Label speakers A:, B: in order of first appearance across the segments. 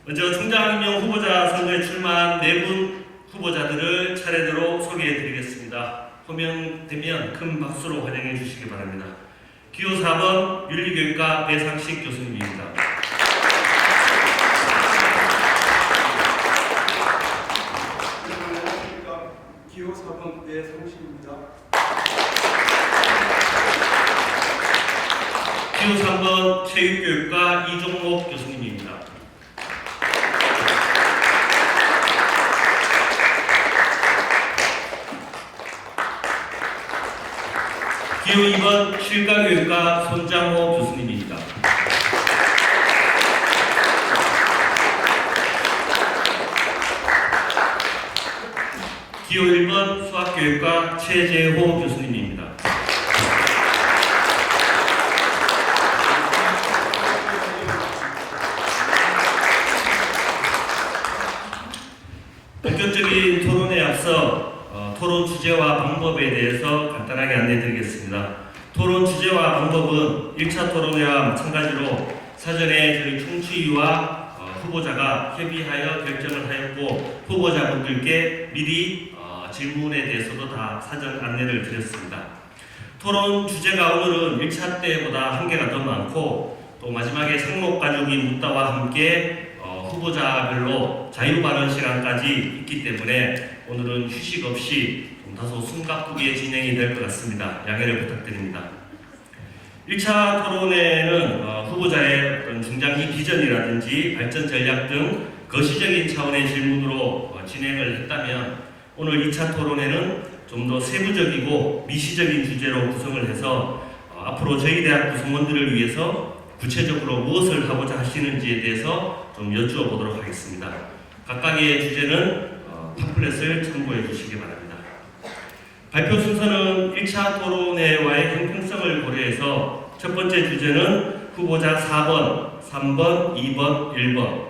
A: 먼저 총장 임명 후보자 선거에 출마한 4분 후보자들을 차례대로 소개해 드리겠습니다. 호명되면 큰 박수로 환영해 주시기 바랍니다. 기호 4번 윤리교육과 배상식 교수님입니다.
B: 안녕하십니까. 기호 4번 배상식입니다.
A: 기호 3번 체육교육과 이종목 교수님입니다. 기호 2번 실가교육과 손장호 교수님입니다. 기호 1번 수학교육과 최재호 교수님입니다. 본격적인 토론에 앞서 토론 주제와 방법에 대해서 간단하게 안내드리겠습니다. 토론 주제와 방법은 1차 토론회와 마찬가지로 사전에 저희 총추위와 후보자가 협의하여 결정을 하였고 후보자분들께 미리 질문에 대해서도 다 사전 안내를 드렸습니다. 토론 주제가 오늘은 1차 때보다 한개가 더 많고 또 마지막에 상록가족이 묻다와 함께 후보자별로 자유발언 시간까지 있기 때문에 오늘은 휴식 없이 좀 다소 숨가쁘게 진행이 될 것 같습니다. 양해를 부탁드립니다. 1차 토론회는 후보자의 어떤 중장기 비전이라든지 발전 전략 등 거시적인 차원의 질문으로 진행을 했다면 오늘 2차 토론회는 좀 더 세부적이고 미시적인 주제로 구성을 해서 앞으로 저희 대학 구성원들을 위해서 구체적으로 무엇을 하고자 하시는지에 대해서 좀 여쭈어 보도록 하겠습니다. 각각의 주제는 팜플렛을 참고해 주시기 바랍니다. 발표 순서는 1차 토론회와의 형평성을 고려해서 첫 번째 주제는 후보자 4번, 3번, 2번, 1번,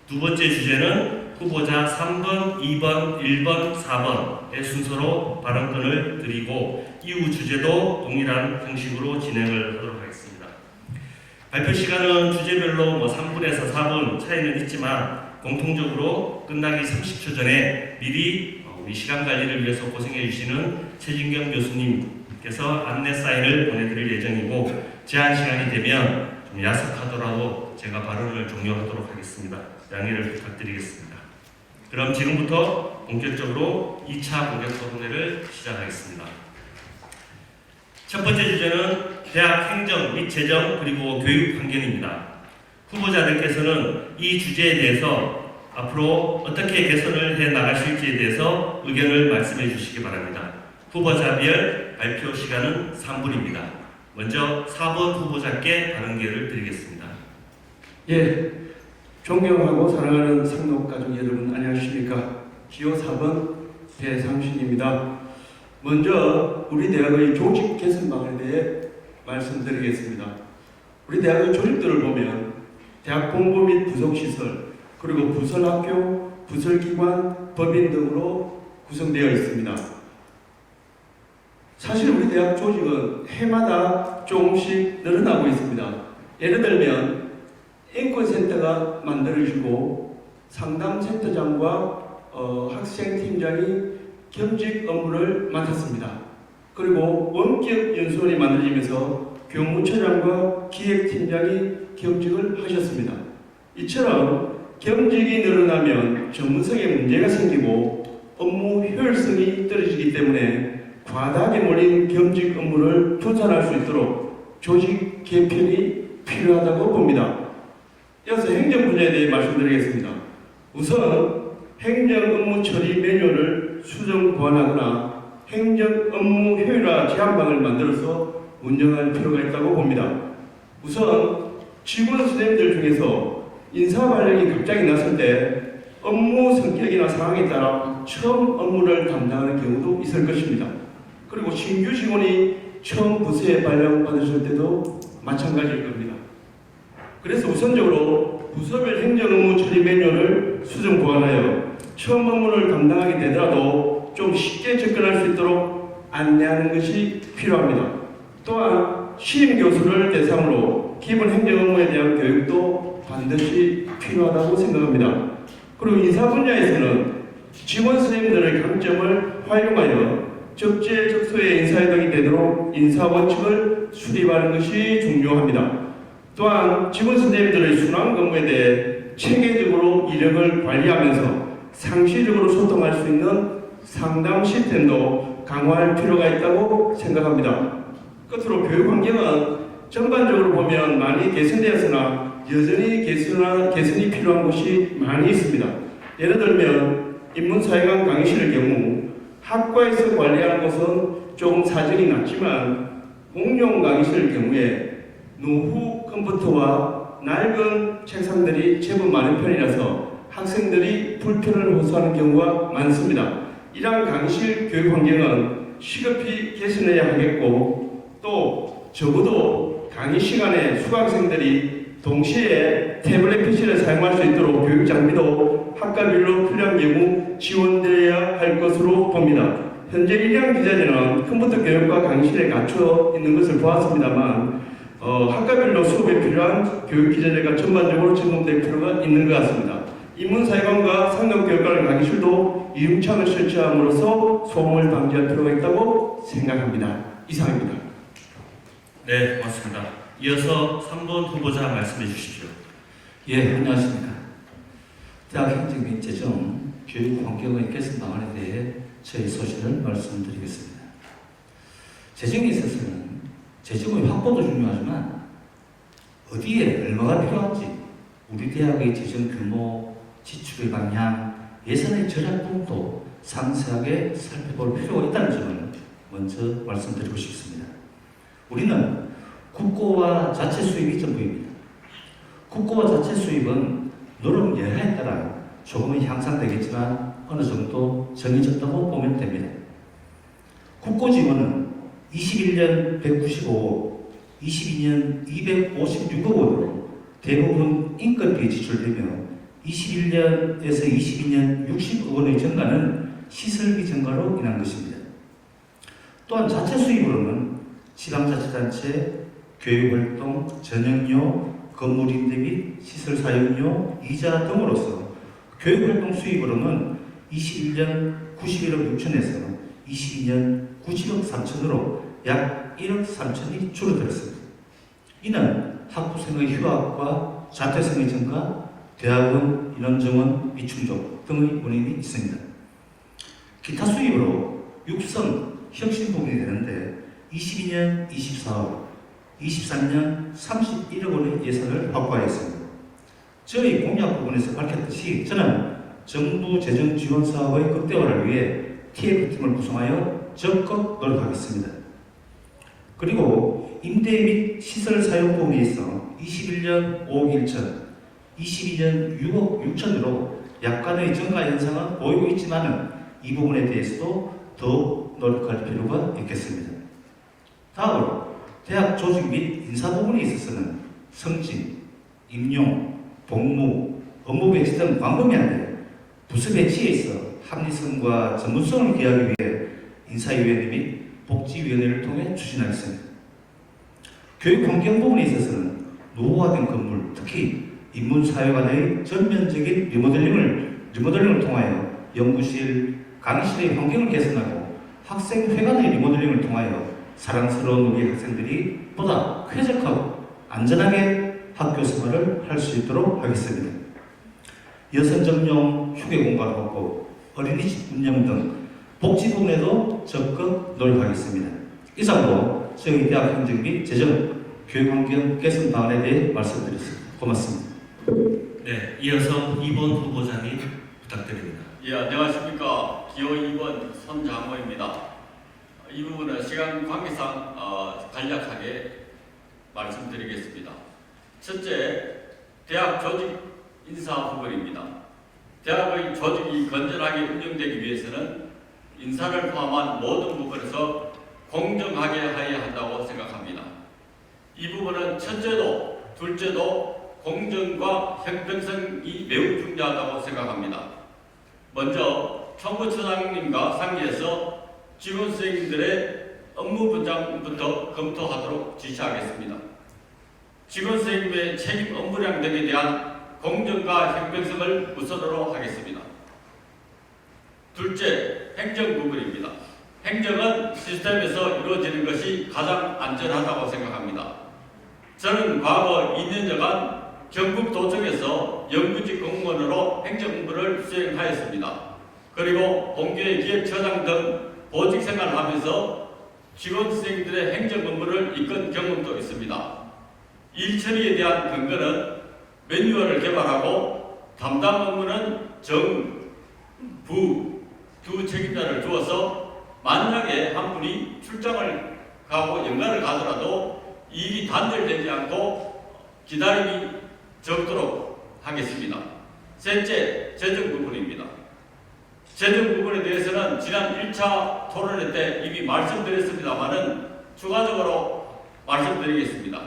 A: 두 번째 주제는 후보자 3번, 2번, 1번, 4번의 순서로 발언권을 드리고 이후 주제도 동일한 형식으로 진행을 하도록 하겠습니다. 발표 시간은 주제별로 3분에서 4분 차이는 있지만 공통적으로 끝나기 30초 전에 미리 우리 시간 관리를 위해서 고생해 주시는 최진경 교수님께서 안내 사인을 보내드릴 예정이고 제한 시간이 되면 좀 야속하더라도 제가 발언을 종료하도록 하겠습니다. 양해를 부탁드리겠습니다. 그럼 지금부터 본격적으로 2차 공개 토론회를 시작하겠습니다. 첫 번째 주제는 대학 행정 및 재정 그리고 교육 환경입니다. 후보자들께서는 이 주제에 대해서 앞으로 어떻게 개선을 해 나가실지에 대해서 의견을 말씀해 주시기 바랍니다. 후보자별 발표 시간은 3분입니다. 먼저 4번 후보자께 발언 기회를 드리겠습니다.
B: 예, 존경하고 사랑하는 상록가족 여러분 안녕하십니까. 기호 4번 배상식입니다. 먼저 우리 대학의 조직 개선방안에 대해 말씀드리겠습니다. 우리 대학의 조직들을 보면 대학 본부 및 부속시설 그리고 부설학교, 부설기관, 법인 등으로 구성되어 있습니다. 사실 우리 대학 조직은 해마다 조금씩 늘어나고 있습니다. 예를 들면 인권센터가 만들어지고 상담센터장과 학생팀장이 겸직 업무를 맡았습니다. 그리고 원격 연수원이 만들어지면서 교무처장과 기획팀장이 겸직을 하셨습니다. 이처럼 겸직이 늘어나면 전문성에 문제가 생기고 업무 효율성이 떨어지기 때문에 과다하게 몰린 겸직 업무를 분산할 수 있도록 조직 개편이 필요하다고 봅니다. 이어서 행정 분야에 대해 말씀드리겠습니다. 우선 행정 업무 처리 매뉴얼을 수정 보완하거나 행정 업무 효율화 제한방을 만들어서 운영할 필요가 있다고 봅니다. 우선 직원 선생님들 중에서 인사 발령이 갑자기 났을 때 업무 성격이나 상황에 따라 처음 업무를 담당하는 경우도 있을 것입니다. 그리고 신규 직원이 처음 부서에 발령받으실 때도 마찬가지일 겁니다. 그래서 우선적으로 부서별 행정 업무 처리 매뉴얼을 수정 보완하여 처음 업무를 담당하게 되더라도 좀 쉽게 접근할 수 있도록 안내하는 것이 필요합니다. 또한 신임 교수를 대상으로 기본 행정 업무에 대한 교육도 반드시 필요하다고 생각합니다. 그리고 인사 분야에서는 직원 선생님들의 강점을 활용하여 적재적소의 인사이동이 되도록 인사 원칙을 수립하는 것이 중요합니다. 또한 직원 선생님들의 순환 근무에 대해 체계적으로 이력을 관리하면서 상시적으로 소통할 수 있는 상담 시스템도 강화할 필요가 있다고 생각합니다. 끝으로 교육 환경은 전반적으로 보면 많이 개선되었으나 여전히 개선이 필요한 곳이 많이 있습니다. 예를 들면 인문사회관 강의실의 경우 학과에서 관리하는 것은 조금 사정이 낮지만 공용 강의실의 경우에 노후 컴퓨터와 낡은 책상들이 제법 많은 편이라서 학생들이 불편을 호소하는 경우가 많습니다. 이러한 강의실 교육 환경은 시급히 개선해야 하겠고 또 적어도 강의 시간에 수강생들이 동시에 태블릿 PC를 사용할 수 있도록 교육 장비도 학과별로 필요한 경우 지원되어야 할 것으로 봅니다. 현재 일량 기자재는 컴퓨터 교육과 강의실에 갖춰 있는 것을 보았습니다만 학과별로 수업에 필요한 교육 기자재가 전반적으로 점검될 필요가 있는 것 같습니다. 인문사회관과 상담교육관 강의실도 이중창을 설치함으로써 소음을 방지할 필요가 있다고 생각합니다. 이상입니다.
A: 네, 고맙습니다. 이어서 3번 후보자 말씀해 주십시오.
C: 예, 안녕하십니까. 대학 행정 및 재정 교육 환경의 개선 방안에 대해 저희 소신을 말씀드리겠습니다. 재정에 있어서는 재정의 확보도 중요하지만 어디에 얼마가 필요한지 우리 대학의 재정 규모, 지출의 방향, 예산의 절약 등도 상세하게 살펴볼 필요가 있다는 점을 먼저 말씀드리고 싶습니다. 우리는 국고와 자체 수입이 전부입니다. 국고와 자체 수입은 노력 여하에 따라 조금은 향상되겠지만 어느 정도 정해졌다고 보면 됩니다. 국고 지원은 21년 195억, 22년 256억 원으로 대부분 인건비에 지출되며 21년에서 22년 60억 원의 증가는 시설비 증가로 인한 것입니다. 또한 자체 수입으로는 지방자치단체, 교육활동, 전용료, 건물 임대 및 시설 사용료, 이자 등으로서 교육활동 수입으로는 21년 91억 6천에서 22년 90억 3천으로 약 1억 3천이 줄어들었습니다. 이는 학부생의 휴학과 자퇴생의 증가, 대학원 인원 정원 미충족 등의 원인이 있습니다. 기타 수입으로 육성, 혁신 부분이 되는데 22년 24억, 23년 31억 원의 예산을 확보하였습니다. 저희 공약 부분에서 밝혔듯이 저는 정부 재정 지원 사업의 극대화를 위해 TF팀을 구성하여 적극 노력하겠습니다. 그리고 임대 및 시설 사용 부분에 있어 21년 5억 1천, 22년 6억 6천으로 약간의 증가 현상은 보이고 있지만 이 부분에 대해서도 더욱 노력할 필요가 있겠습니다. 다음으로 대학 조직 및 인사 부분에 있어서는 승진, 임용, 복무, 업무 배치 등 광범위한데 부서 배치에 있어 합리성과 전문성을 기하기 위해 인사위원회 및 복지위원회를 통해 추진하겠습니다. 교육 환경 부분에 있어서는 노후화된 건물, 특히 인문사회관의 전면적인 리모델링을 통하여 연구실, 강의실의 환경을 개선하고 학생회관의 리모델링을 통하여 사랑스러운 우리 학생들이 보다 쾌적하고 안전하게 학교 생활을 할 수 있도록 하겠습니다. 여성 전용 휴게 공간 확보, 어린이집 운영 등 복지 부분에도 적극 노력하겠습니다. 이상으로 저희 대학 행정 및 재정 교육 환경 개선 방안에 대해 말씀드렸습니다. 고맙습니다.
A: 네, 이어서 2번 후보자님 부탁드립니다.
D: 예, 안녕하십니까. 기호 2번 손장호입니다. 이 부분은 시간 관계상 간략하게 말씀드리겠습니다. 첫째, 대학 조직 인사 부분입니다. 대학의 조직이 건전하게 운영되기 위해서는 인사를 포함한 모든 부분에서 공정하게 해야 한다고 생각합니다. 이 부분은 첫째도 둘째도 공정과 형평성이 매우 중요하다고 생각합니다. 먼저 총무처장님과 상의해서 직원 선생님들의 업무 분장부터 검토하도록 지시하겠습니다. 직원 선생님의 책임 업무량 등에 대한 공정과 형평성을 우선으로 하겠습니다. 둘째, 행정 부분입니다. 행정은 시스템에서 이루어지는 것이 가장 안전하다고 생각합니다. 저는 과거 2년여간 경북도청에서 연구직 공무원으로 행정 업무를 수행하였습니다. 그리고 본교의 기획처장 등 보직 생활을 하면서 직원 선생님들의 행정 업무를 이끈 경험도 있습니다. 일 처리에 대한 근거는 매뉴얼을 개발하고 담당 업무는 정, 부, 두 책임자를 두어서 만약에 한 분이 출장을 가고 연가를 가더라도 일이 단절되지 않고 기다림이 적도록 하겠습니다. 셋째, 재정 부분입니다. 재정 부분에 대해서는 지난 1차 토론회 때 이미 말씀드렸습니다만은 추가적으로 말씀드리겠습니다.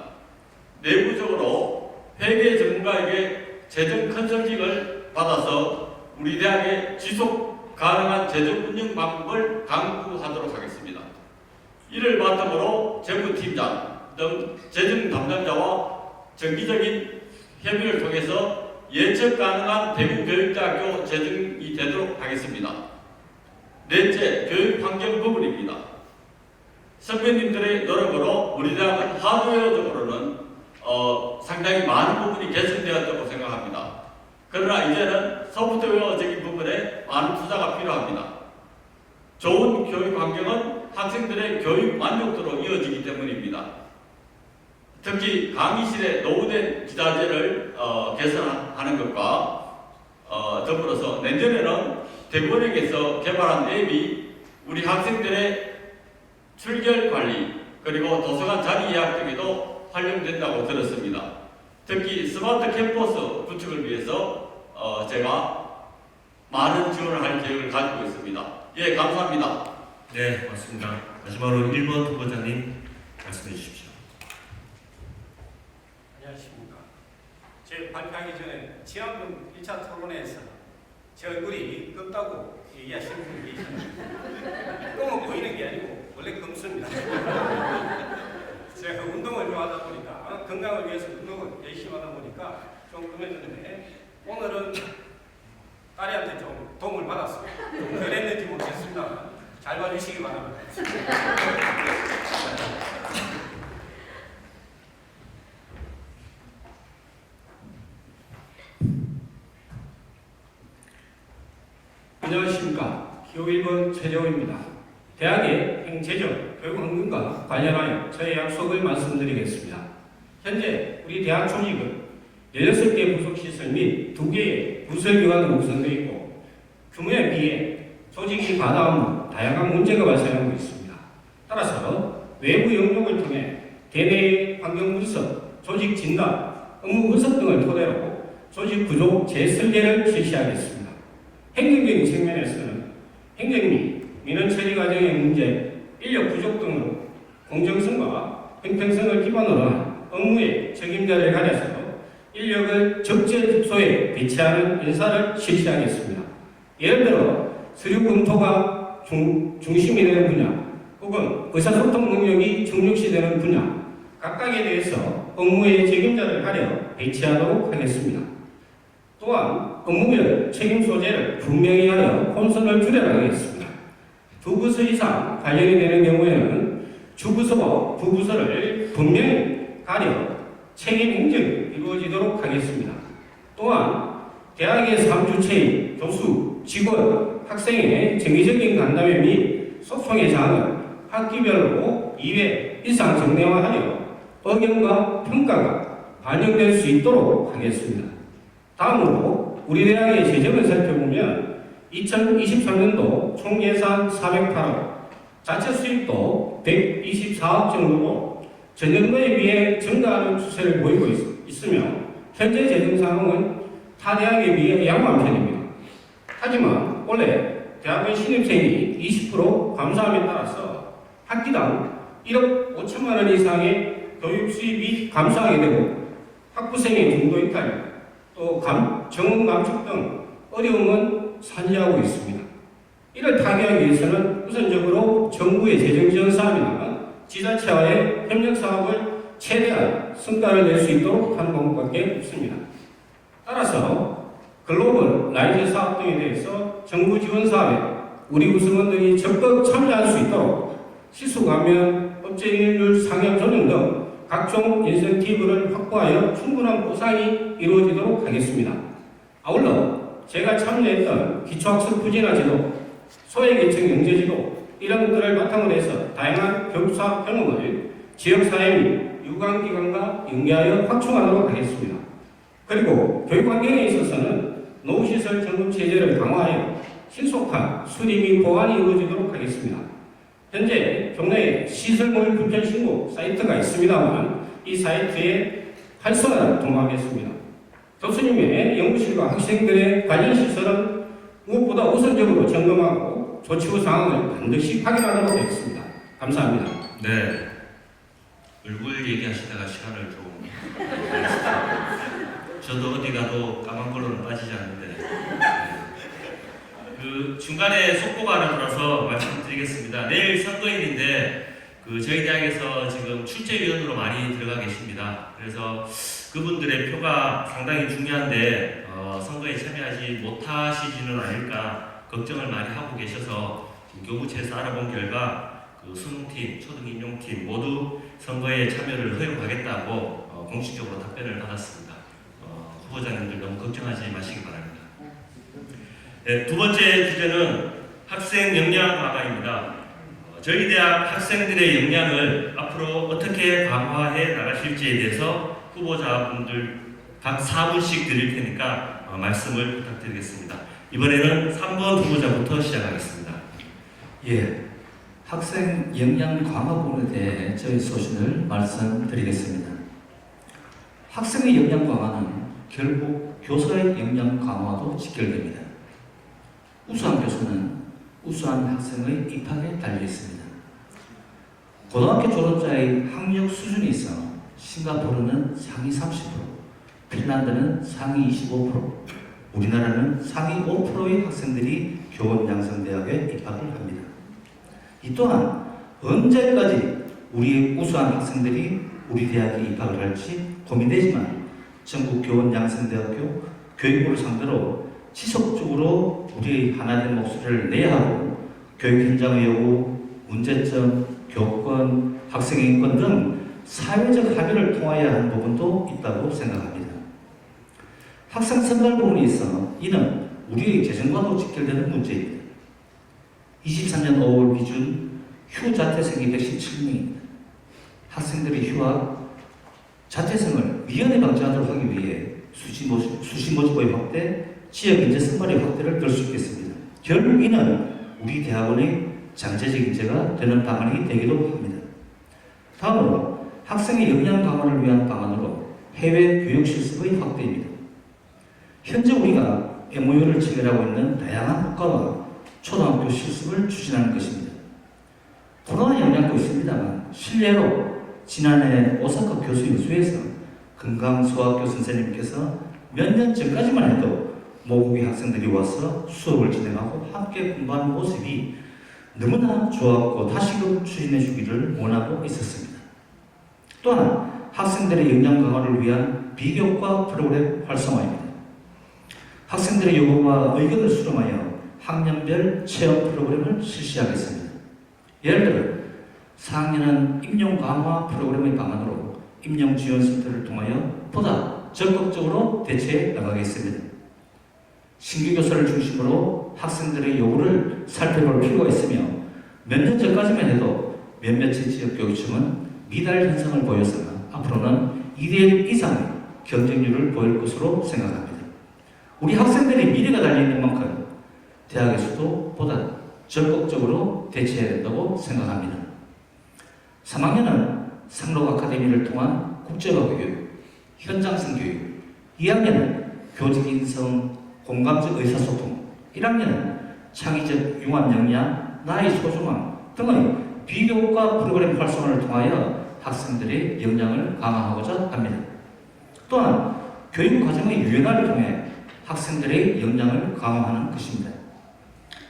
D: 내부적으로 회계 전문가에게 재정 컨설팅을 받아서 우리 대학의 지속 가능한 재정 운영 방법을 강구하도록 하겠습니다. 이를 바탕으로 재무팀장 등 재정 담당자와 정기적인 협의를 통해서 예측 가능한 대구교육대학교 재정이 되도록 하겠습니다. 넷째, 교육 환경 부분입니다. 선배님들의 노력으로 우리 대학은 하드웨어적으로는 상당히 많은 부분이 개선되었다고 생각합니다. 그러나 이제는 소프트웨어적인 부분에 많은 투자가 필요합니다. 좋은 교육 환경은 학생들의 교육 만족도로 이어지기 때문입니다. 특히 강의실에 노후된 기자재를 개선하는 것과 더불어서 내년에는 대구은행에서 개발한 앱이 우리 학생들의 출결 관리 그리고 도서관 자리 예약 등에도 활용된다고 들었습니다. 특히 스마트 캠퍼스 구축을 위해서 제가 많은 지원을 할 계획을 가지고 있습니다. 예, 감사합니다.
A: 네, 맞습니다. 마지막으로 1번 후보자님 말씀해 주십시오.
E: 안녕하십니까. 제 발표하기 전에 지난번 1차 토론회에서 제 얼굴이 검다고 얘기하시는 분이 계시잖아요. 검은 보이는 게 아니고 원래 검습니다. 제가 운동을 좋아하다 보니까 건강을 위해서 운동을 열심히 하다 보니까 좀 검해졌는데 오늘은 딸이한테 좀 도움을 받았어요. 좀 그랬는지 모르겠습니다. 잘 봐주시기 바랍니다.
B: 안녕하십니까. 기호 1번 최재호입니다. 대학의 행재정, 교육 환경과 관련하여 저의 약속을 말씀드리겠습니다. 현재 우리 대학 조직은 16개 부속시설 및 2개의 부설기관으로 구성되어 있고 규모에 비해 조직이 과다함으로 다양한 문제가 발생하고 있습니다. 따라서 외부 영역을 통해 대내의 환경 분석, 조직 진단, 업무 분석 등을 토대로 조직 구조 재설계를 실시하겠습니다. 행정적인 측면에서는 행정 및 민원 처리 과정의 문제, 인력 부족 등으로 공정성과 형평성을 기반으로 한 업무의 책임자를 가려서 인력을 적재적소에 배치하는 인사를 실시하겠습니다. 예를 들어 서류 검토가 중심이 되는 분야 혹은 의사소통 능력이 중요시되는 분야 각각에 대해서 업무의 책임자를 가려 배치하도록 하겠습니다. 또한 업무별 책임 소재를 분명히 하여 혼선을 줄여나가겠습니다. 두 부서 이상 관련이 되는 경우에는 주부서와 부부서를 분명히 가려 책임 행정이 이루어지도록 하겠습니다. 또한 대학의 3주체인 교수, 직원, 학생의 정기적인 간담회 및 소통의 장은 학기별로 2회 이상 정례화하여 의견과 평가가 반영될 수 있도록 하겠습니다. 다음으로 우리 대학의 재정을 살펴보면 2023년도 총 예산 408억, 자체 수입도 124억 정도로 전년도에 비해 증가하는 추세를 보이고 있으며 현재 재정 상황은 타 대학에 비해 양호한 편입니다. 하지만 올해 대학의 신입생이 20% 감소함에 따라서 학기당 1억 5천만 원 이상의 교육 수입이 감소하게 되고 학부생의 중도 이탈, 또 정원 감축 등 어려움은 산재하고 있습니다. 이를 타개하기 위해서는 우선적으로 정부의 재정 지원 사업이나 지자체와의 협력 사업을 최대한 성과를 낼 수 있도록 하는 방법밖에 없습니다.
E: 따라서 글로벌 라이즈 사업 등에 대해서 정부 지원 사업에 우리 구성원들이 적극 참여할 수 있도록 시수 감면, 업체 인율 상향 조정 등 각종 인센티브를 확보하여 충분한 보상이 이루어지도록 하겠습니다. 아울러 제가 참여했던 기초학습 부진화 지도, 소외계층 영재지도 이런 것들을 바탕으로 해서 다양한 교육사업 경험을 지역사회 및 유관기관과 연계하여 확충하도록 하겠습니다. 그리고 교육 환경에 있어서는 노후시설 점검 체제를 강화하여 신속한 수리 및 보완이 이루어지도록 하겠습니다. 현재 경내에 시설물 불편 신고 사이트가 있습니다만 이 사이트에 활성화를 도모하겠습니다. 교수님의 연구실과 학생들의 관련 시설은 무엇보다 우선적으로 점검하고 조치 후 상황을 반드시 확인하도록 하겠습니다. 감사합니다.
A: 네. 얼굴 얘기하시다가 시간을 좀 저도 어디 가도 까만 걸로는 빠지지 않는데 그 중간에 속보가 하나 들어서 말씀드리겠습니다. 내일 선거일인데 저희 대학에서 지금 출제위원으로 많이 들어가 계십니다. 그래서 그분들의 표가 상당히 중요한데 선거에 참여하지 못하시지는 않을까 걱정을 많이 하고 계셔서 지금 교무처에서 알아본 결과 수능팀, 초등임용팀 모두 선거에 참여를 허용하겠다고 공식적으로 답변을 받았습니다. 후보자님들 너무 걱정하지 마시기 바랍니다. 네, 두 번째 주제는 학생 역량 강화입니다. 저희 대학 학생들의 역량을 앞으로 어떻게 강화해 나가실지에 대해서 후보자분들 각 4분씩 드릴 테니까 말씀을 부탁드리겠습니다. 이번에는 3번 후보자부터 시작하겠습니다.
F: 예, 학생 역량 강화 부분에 대해 저희 소신을 말씀드리겠습니다. 학생의 역량 강화는 결국 교사의 역량 강화도 직결됩니다. 우수한 교수는 우수한 학생의 입학에 달려 있습니다. 고등학교 졸업자의 학력 수준이 있어 싱가포르는 상위 30%, 핀란드는 상위 25%, 우리나라는 상위 5%의 학생들이 교원양성대학에 입학을 합니다. 이 또한 언제까지 우리의 우수한 학생들이 우리 대학에 입학을 할지 고민되지만 전국 교원양성대학교 교육부를 상대로 지속적으로 우리의 하나된 목소리를 내야 하고 교육 현장의 요구, 문제점, 교권, 학생의 인권 등 사회적 합의를 통하여야 하는 부분도 있다고 생각합니다. 학생 선발 부분에 있어 이는 우리의 재정과도 직결되는 문제입니다. 23년 5월 기준 휴자퇴생이 117명입니다. 학생들의 휴학, 자퇴생을 미연에 방지하도록 하기 위해 수시 모집의 확대, 지역 인재 선발의 확대를 들 수 있겠습니다. 결국 이는 우리 대학원의 잠재적 인재가 되는 방안이 되기도 합니다. 다음으로 학생의 역량 강화를 위한 방안으로 해외 교육 실습의 확대입니다. 현재 우리가 MOU를 체결하고 있는 다양한 학과와 초등학교 실습을 추진하는 것입니다. 코로나 영향도 있습니다만 실례로 지난해 오사카 교수 연수에서 금강수학교 선생님께서 몇 년 전까지만 해도 모국의 학생들이 와서 수업을 진행하고 함께 공부하는 모습이 너무나 좋았고 다시금 추진해 주기를 원하고 있었습니다. 또한 학생들의 역량 강화를 위한 비교과 프로그램 활성화입니다. 학생들의 요구와 의견을 수렴하여 학년별 체험 프로그램을 실시하겠습니다. 예를 들어 4학년은 임용 강화 프로그램의 방안으로 임용 지원센터를 통하여 보다 적극적으로 대처해 나가겠습니다. 신규 교사를 중심으로 학생들의 요구를 살펴볼 필요가 있으며 몇 년 전까지만 해도 몇몇의 지역교육청은 미달 현상을 보여서 앞으로는 2대1 이상의 경쟁률을 보일 것으로 생각합니다. 우리 학생들의 미래가 달려있는 만큼 대학에서도 보다 적극적으로 대처해야 된다고 생각합니다. 3학년은 상록 아카데미를 통한 국제화 교육, 현장성 교육, 2학년은 교직 인성, 공감적 의사소통, 1학년은 창의적 융합 역량, 나의 소중함 등의 비교과 프로그램 활성화를 통하여 학생들의 역량을 강화하고자 합니다. 또한 교육 과정의 유연화를 통해 학생들의 역량을 강화하는 것입니다.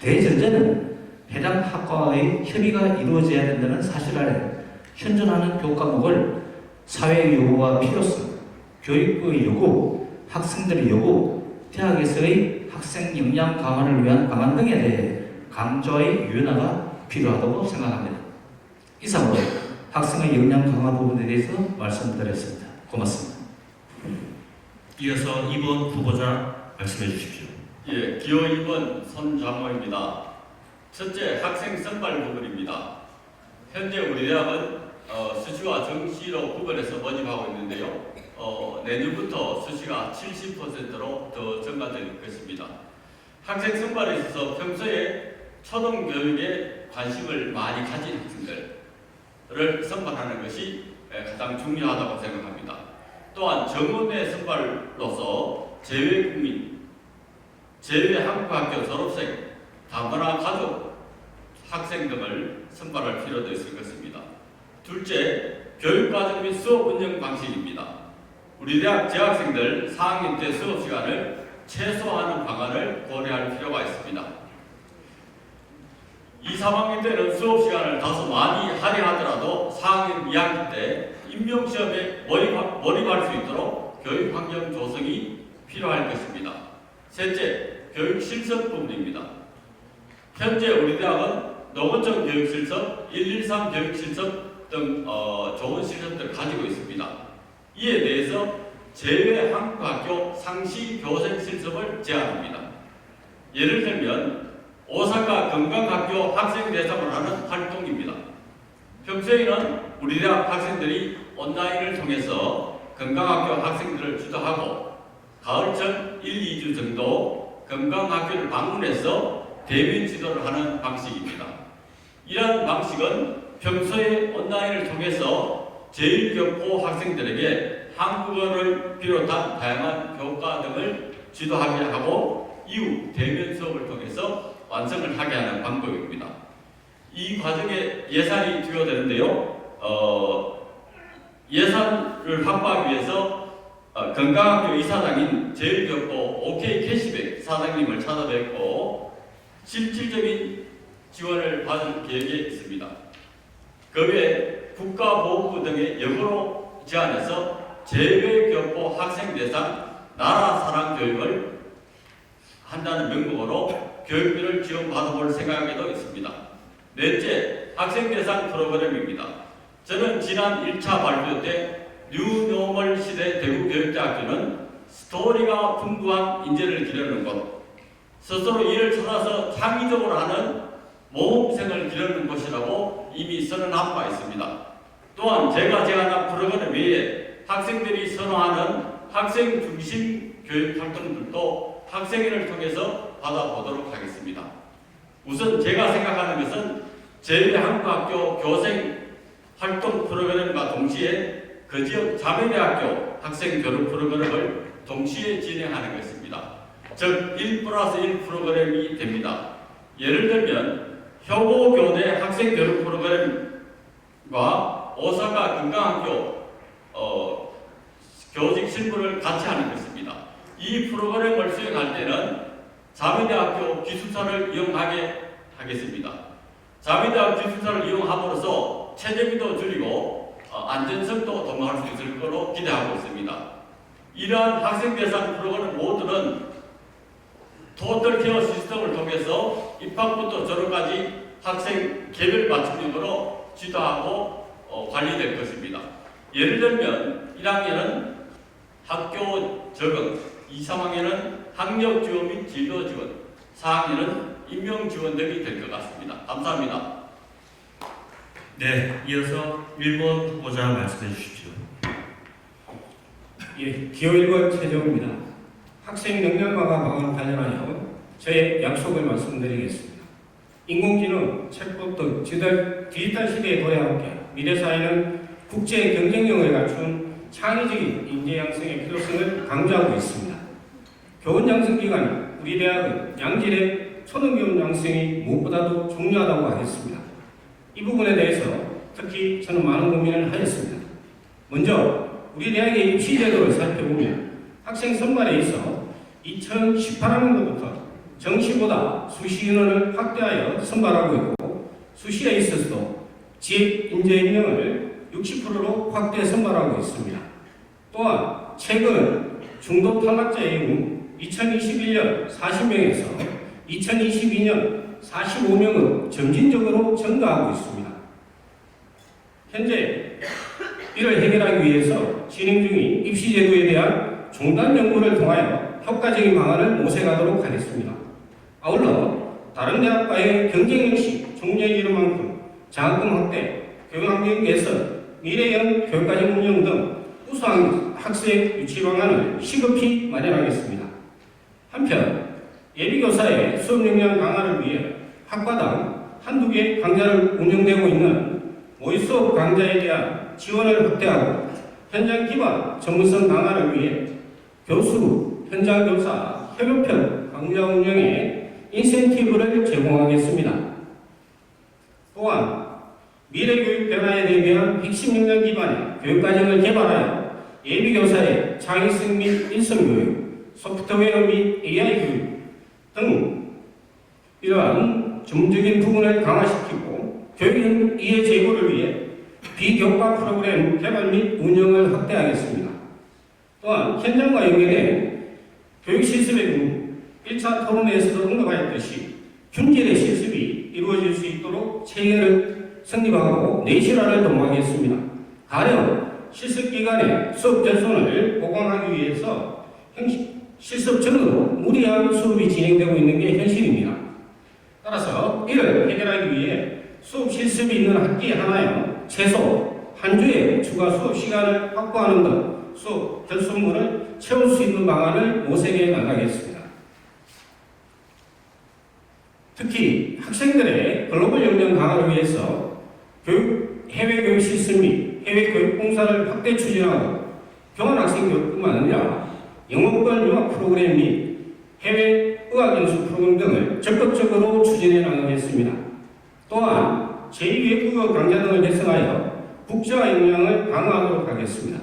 F: 대전제는 해당 학과와의 협의가 이루어져야 된다는 사실 아래 현존하는 교과목을 사회의 요구와 필요성, 교육부의 요구, 학생들의 요구, 대학에서의 학생 역량 강화를 위한 방안 등에 대해 강조의 유연화가 필요하다고 생각합니다. 이상으로 학생의 역량 강화 부분에 대해서 말씀드렸습니다. 고맙습니다.
A: 이어서 2번 후보자 말씀해 주십시오.
D: 예, 기호 2번 손장호입니다. 첫째, 학생 선발 부분입니다. 현재 우리 대학은 수시와 정시로 구분해서 모집하고 있는데요. 내년부터 수시가 70%로 더 증가될 것입니다. 학생 선발에 있어서 평소에 초등교육에 관심을 많이 가진 학생들을 선발하는 것이 가장 중요하다고 생각합니다. 또한 정원내 선발로서 재외국민, 재외 한국학교 졸업생, 다문화 가족 학생 등을 선발할 필요도 있을 것입니다. 둘째, 교육과정 및 수업 운영 방식입니다. 우리 대학 재학생들 4학년 때 수업 시간을 최소화하는 방안을 고려할 필요가 있습니다. 2, 3학년 때는 수업 시간을 다소 많이 할애하더라도 4학년, 2학년 때 임용시험에 몰입할 수 있도록 교육 환경 조성이 필요할 것입니다. 셋째, 교육 실습 부분입니다. 현재 우리 대학은 농어촌 교육 실습, 113 교육 실습 등 좋은 실습들을 가지고 있습니다. 이에 대해서 제외 한국학교 상시 교생 실습을 제안합니다. 예를 들면 오사카 건강학교 학생 대상으로 하는 활동입니다. 평소에는 우리 대학 학생들이 온라인을 통해서 건강학교 학생들을 주도하고 가을철 1, 2주 정도 건강학교를 방문해서 대면 지도를 하는 방식입니다. 이러한 방식은 평소에 온라인을 통해서 제1교포 학생들에게 한국어를 비롯한 다양한 교과 등을 지도하게 하고 이후 대면 수업을 통해서 완성을 하게 하는 방법입니다. 이 과정에 예산이 투여되는데요. 예산을 확보하기 위해서 건강학교 이사장인 제1교포 OK 캐시백 사장님을 찾아뵙고 실질적인 지원을 받을 계획에 있습니다. 그 외 국가보훈부 등의 역으로 제안해서 재외교포 학생 대상 나라 사랑 교육을 한다는 명목으로 교육비를 지원받아볼 생각에도 있습니다. 넷째, 학생 대상 프로그램입니다. 저는 지난 1차 발표 때 뉴노멀 시대 대구교육대학교는 스토리가 풍부한 인재를 기르는 곳, 스스로 일을 찾아서 창의적으로 하는 모험생을 기르는 곳이라고 이미 선언한 바 있습니다. 또한 제가 제안한 프로그램 외에 학생들이 선호하는 학생 중심 교육 활동들도 학생회를 통해서 받아보도록 하겠습니다. 우선 제가 생각하는 것은 제1한국학교 교생 활동 프로그램과 동시에 그 지역 자매대학교 학생 교육 프로그램을 동시에 진행하는 것입니다. 즉 1+1 프로그램이 됩니다. 예를 들면 효고교대 학생 교육 프로그램과 오사카 건강학교 교직 실무를 같이 하는 것입니다. 이 프로그램을 수행할 때는 자매대학교 기숙사를 이용하게 하겠습니다. 자매대학 기숙사를 이용함으로써 체제비도 줄이고 안전성도 도모할 수 있을 것으로 기대하고 있습니다. 이러한 학생 대상 프로그램 모두는 토탈 케어 시스템을 통해서 입학부터 졸업까지 학생 개별 맞춤형으로 지도하고 관리될 것입니다. 예를 들면 1학년은 학교 적응, 2, 3학년은 학력 지원 및 진로 지원, 4학년은 임용 지원 등이 될 것 같습니다. 감사합니다.
A: 네, 이어서 1번 후보자 말씀해 주십시오.
E: 예, 기호 1번 최정우입니다. 학생 역량 강화 방안 관련하여 저의 약속을 말씀드리겠습니다. 인공지능, 챗봇 등 디지털 시대에 도래와 함께 미래 사회는 국제 경쟁력을 갖춘 창의적인 인재 양성의 필요성을 강조하고 있습니다. 교원 양성 기관 우리 대학은 양질의 초등교원 양성이 무엇보다도 중요하다고 하겠습니다. 이 부분에 대해서 특히 저는 많은 고민을 하였습니다. 먼저 우리 대학의 입시 제도를 살펴보면 학생 선발에 있어 2018학년도부터 정시보다 수시 인원을 확대하여 선발하고 있고 수시에 있어서도 지역 인재 인력을 60%로 확대 선발하고 있습니다. 또한 최근 중도 탈락자의 경우 2021년 40명에서 2022년 45명은 점진적으로 증가하고 있습니다. 현재 이를 해결하기 위해서 진행 중인 입시제도에 대한 종단 연구를 통하여 효과적인 방안을 모색하도록 하겠습니다. 아울러 다른 대학과의 경쟁행시 종료에 이른 만큼 장학금 확대, 교육환경 개선, 미래형 교육과정 운영 등 우수한 학생 유치 방안을 시급히 마련하겠습니다. 한편 예비교사의 수업 역량 강화를 위해 학과당 한두 개 강좌를 운영되고 있는 모의수업 강좌에 대한 지원을 확대하고 현장 기반 전문성 강화를 위해 교수, 현장 교사, 협업형 강좌 운영에 인센티브를 제공하겠습니다. 또한 미래 교육 변화에 대비한 핵심 역량 기반의 교육과정을 개발하여 예비교사의 창의성 및 인성교육, 소프트웨어 및 AI 교육 등 이러한 전문적인 부분을 강화시키고 교육 이해 제고를 위해 비교과 프로그램 개발 및 운영을 확대하겠습니다. 또한 현장과 연계된 교육 실습의 경우 1차 토론회에서도 언급하였듯이 균질의 실습이 이루어질 수 있도록 체계를 성립하고 내실화를 도모하겠습니다. 가령 실습 기간에 수업 전선을 보강하기 위해서 실습 전으로 무리한 수업이 진행되고 있는 게 현실입니다. 따라서 이를 해결하기 위해 수업 실습이 있는 학기 하나에 최소 한 주의 추가 수업 시간을 확보하는 등 수업 결손물을 채울 수 있는 방안을 모색해 나가겠습니다. 특히 학생들의 글로벌 역량 강화를 위해서 해외 교육 실습 및 해외 교육 봉사를 확대 추진하고 교환학생 교육뿐만 아니라 영어권 유학 프로그램 및 해외 의학연수 프로그램 등을 적극적으로 추진해 나가겠습니다. 또한 제2외국어 강좌 등을 개설하여 국제화 역량을 강화하도록 하겠습니다.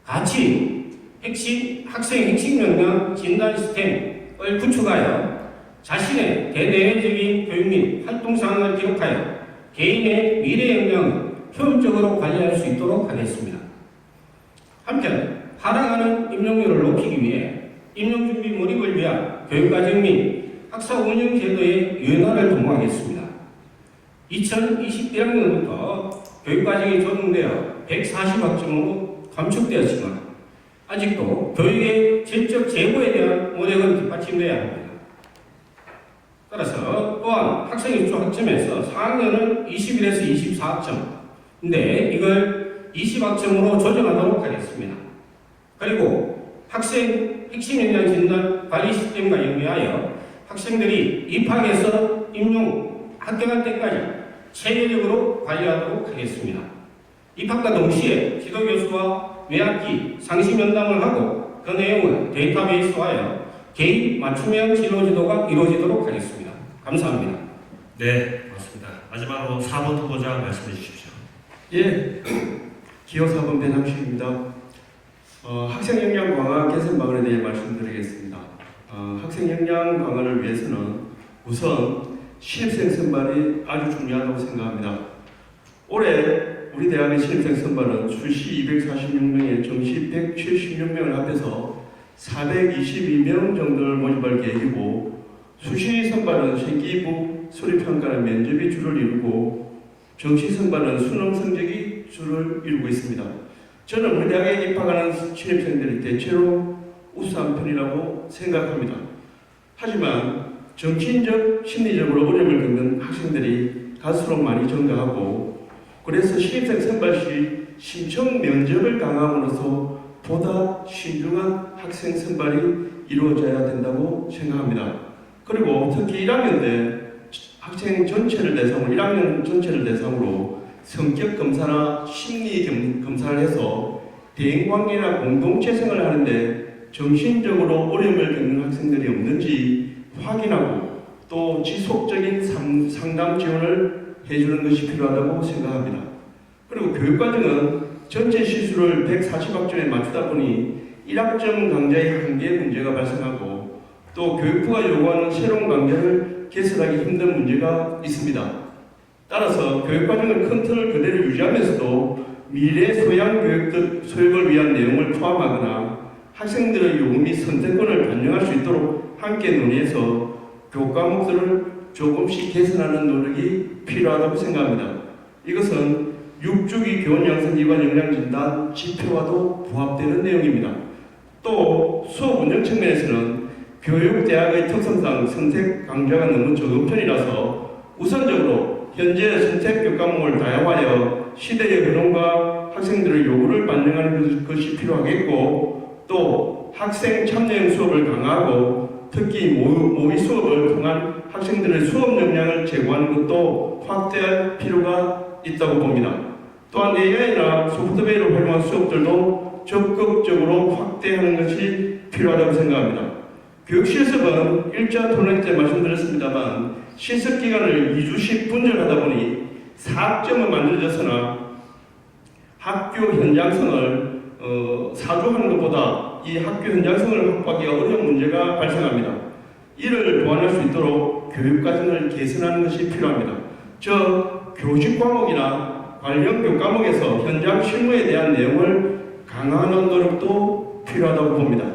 E: 같이 학생 핵심 역량 진단 시스템을 구축하여 자신의 대내외적인 교육 및 활동 상황을 기록하여 개인의 미래 역량을 효율적으로 관리할 수 있도록 하겠습니다. 한편 하락하는 임용률을 높이기 위해 임용준비 몰입을 위한 교육과정 및 학사 운영 제도의 유연화를 도모하겠습니다. 2021학년부터 교육과정이 적용되어 140학점으로 감축되었지만 아직도 교육의 질적 제고에 대한 노력은 뒷받침돼야 합니다. 따라서 또한 학생 입주 학점에서 4학년은 21에서 24학점, 이걸 20학점으로 조정하도록 하겠습니다. 그리고 학생 핵심 역량 진단 관리 시스템과 연계하여 학생들이 입학해서 임용 합격할 때까지 체계적으로 관리하도록 하겠습니다. 입학과 동시에 지도교수와 매학기 상시 면담을 하고 그 내용을 데이터베이스화하여 개인 맞춤형 진로 지도가 이루어지도록 하겠습니다. 감사합니다.
A: 네, 맞습니다. 마지막으로 4번 후보자 말씀해 주십시오.
B: 예, 기호 4번 배상식입니다. 학생 역량 강화 개선 방안에 대해 말씀드리겠습니다. 학생 역량 강화를 위해서는 우선 신입생 선발이 아주 중요하다고 생각합니다. 올해 우리 대학의 신입생 선발은 수시 246명에 정시 176명을 합해서 422명 정도를 모집할 계획이고, 수시 선발은 실기부 수리평가는 면접이 주를 이루고 정시 선발은 수능 성적이 주를 이루고 있습니다. 저는 우리 대학에 입학하는 신입생들이 대체로 우수한 편이라고 생각합니다. 하지만 정신적, 심리적으로 어려움을 겪는 학생들이 갈수록 많이 증가하고, 그래서 신입생 선발 시 신청 면접을 강화함으로써 보다 신중한 학생 선발이 이루어져야 된다고 생각합니다. 그리고 특히 1학년 때 학생 전체를 대상으로, 1학년 전체를 대상으로 성격 검사나 심리 검사를 해서 대인관계나 공동체생활을 하는데 정신적으로 어려움을 겪는 학생들이 없는지 확인하고 또 지속적인 상담 지원을 해주는 것이 필요하다고 생각합니다. 그리고 교육과정은 전체 시수를 140학점에 맞추다 보니 1학점 강좌의 한계 문제가 발생하고 또 교육부가 요구하는 새로운 강좌를 개설하기 힘든 문제가 있습니다. 따라서 교육과정의 큰 틀을 그대로 유지하면서도 미래 소양 교육을 위한 내용을 포함하거나 학생들의 요구 및 선택권을 반영할 수 있도록 함께 논의해서 교과목들을 조금씩 개선하는 노력이 필요하다고 생각합니다. 이것은 6주기 교원양성기관 역량진단 지표와도 부합되는 내용입니다. 또 수업 운영 측면에서는 교육대학의 특성상 선택 강좌가 너무 적은 편이라서 우선적으로 현재 선택 교과목을 다양화하여 시대의 흐름과 학생들의 요구를 반영하는 것이 필요하겠고, 또 학생 참여형 수업을 강화하고 특히 모의 수업을 통한 학생들의 수업 역량을 제고하는 것도 확대할 필요가 있다고 봅니다. 또한 AI나 소프트웨어를 활용한 수업들도 적극적으로 확대하는 것이 필요하다고 생각합니다. 교육 실습은 1차 토론 때 말씀드렸습니다만 실습 기간을 2주씩 분절하다 보니 사학점은 만들어졌으나 학교 현장성을 사주하는 것보다 이 학교 현장성을 확보하기가 어려운 문제가 발생합니다. 이를 보완할 수 있도록 교육 과정을 개선하는 것이 필요합니다. 즉 교직 과목이나 관련 교과목에서 현장 실무에 대한 내용을 강화하는 노력도 필요하다고 봅니다.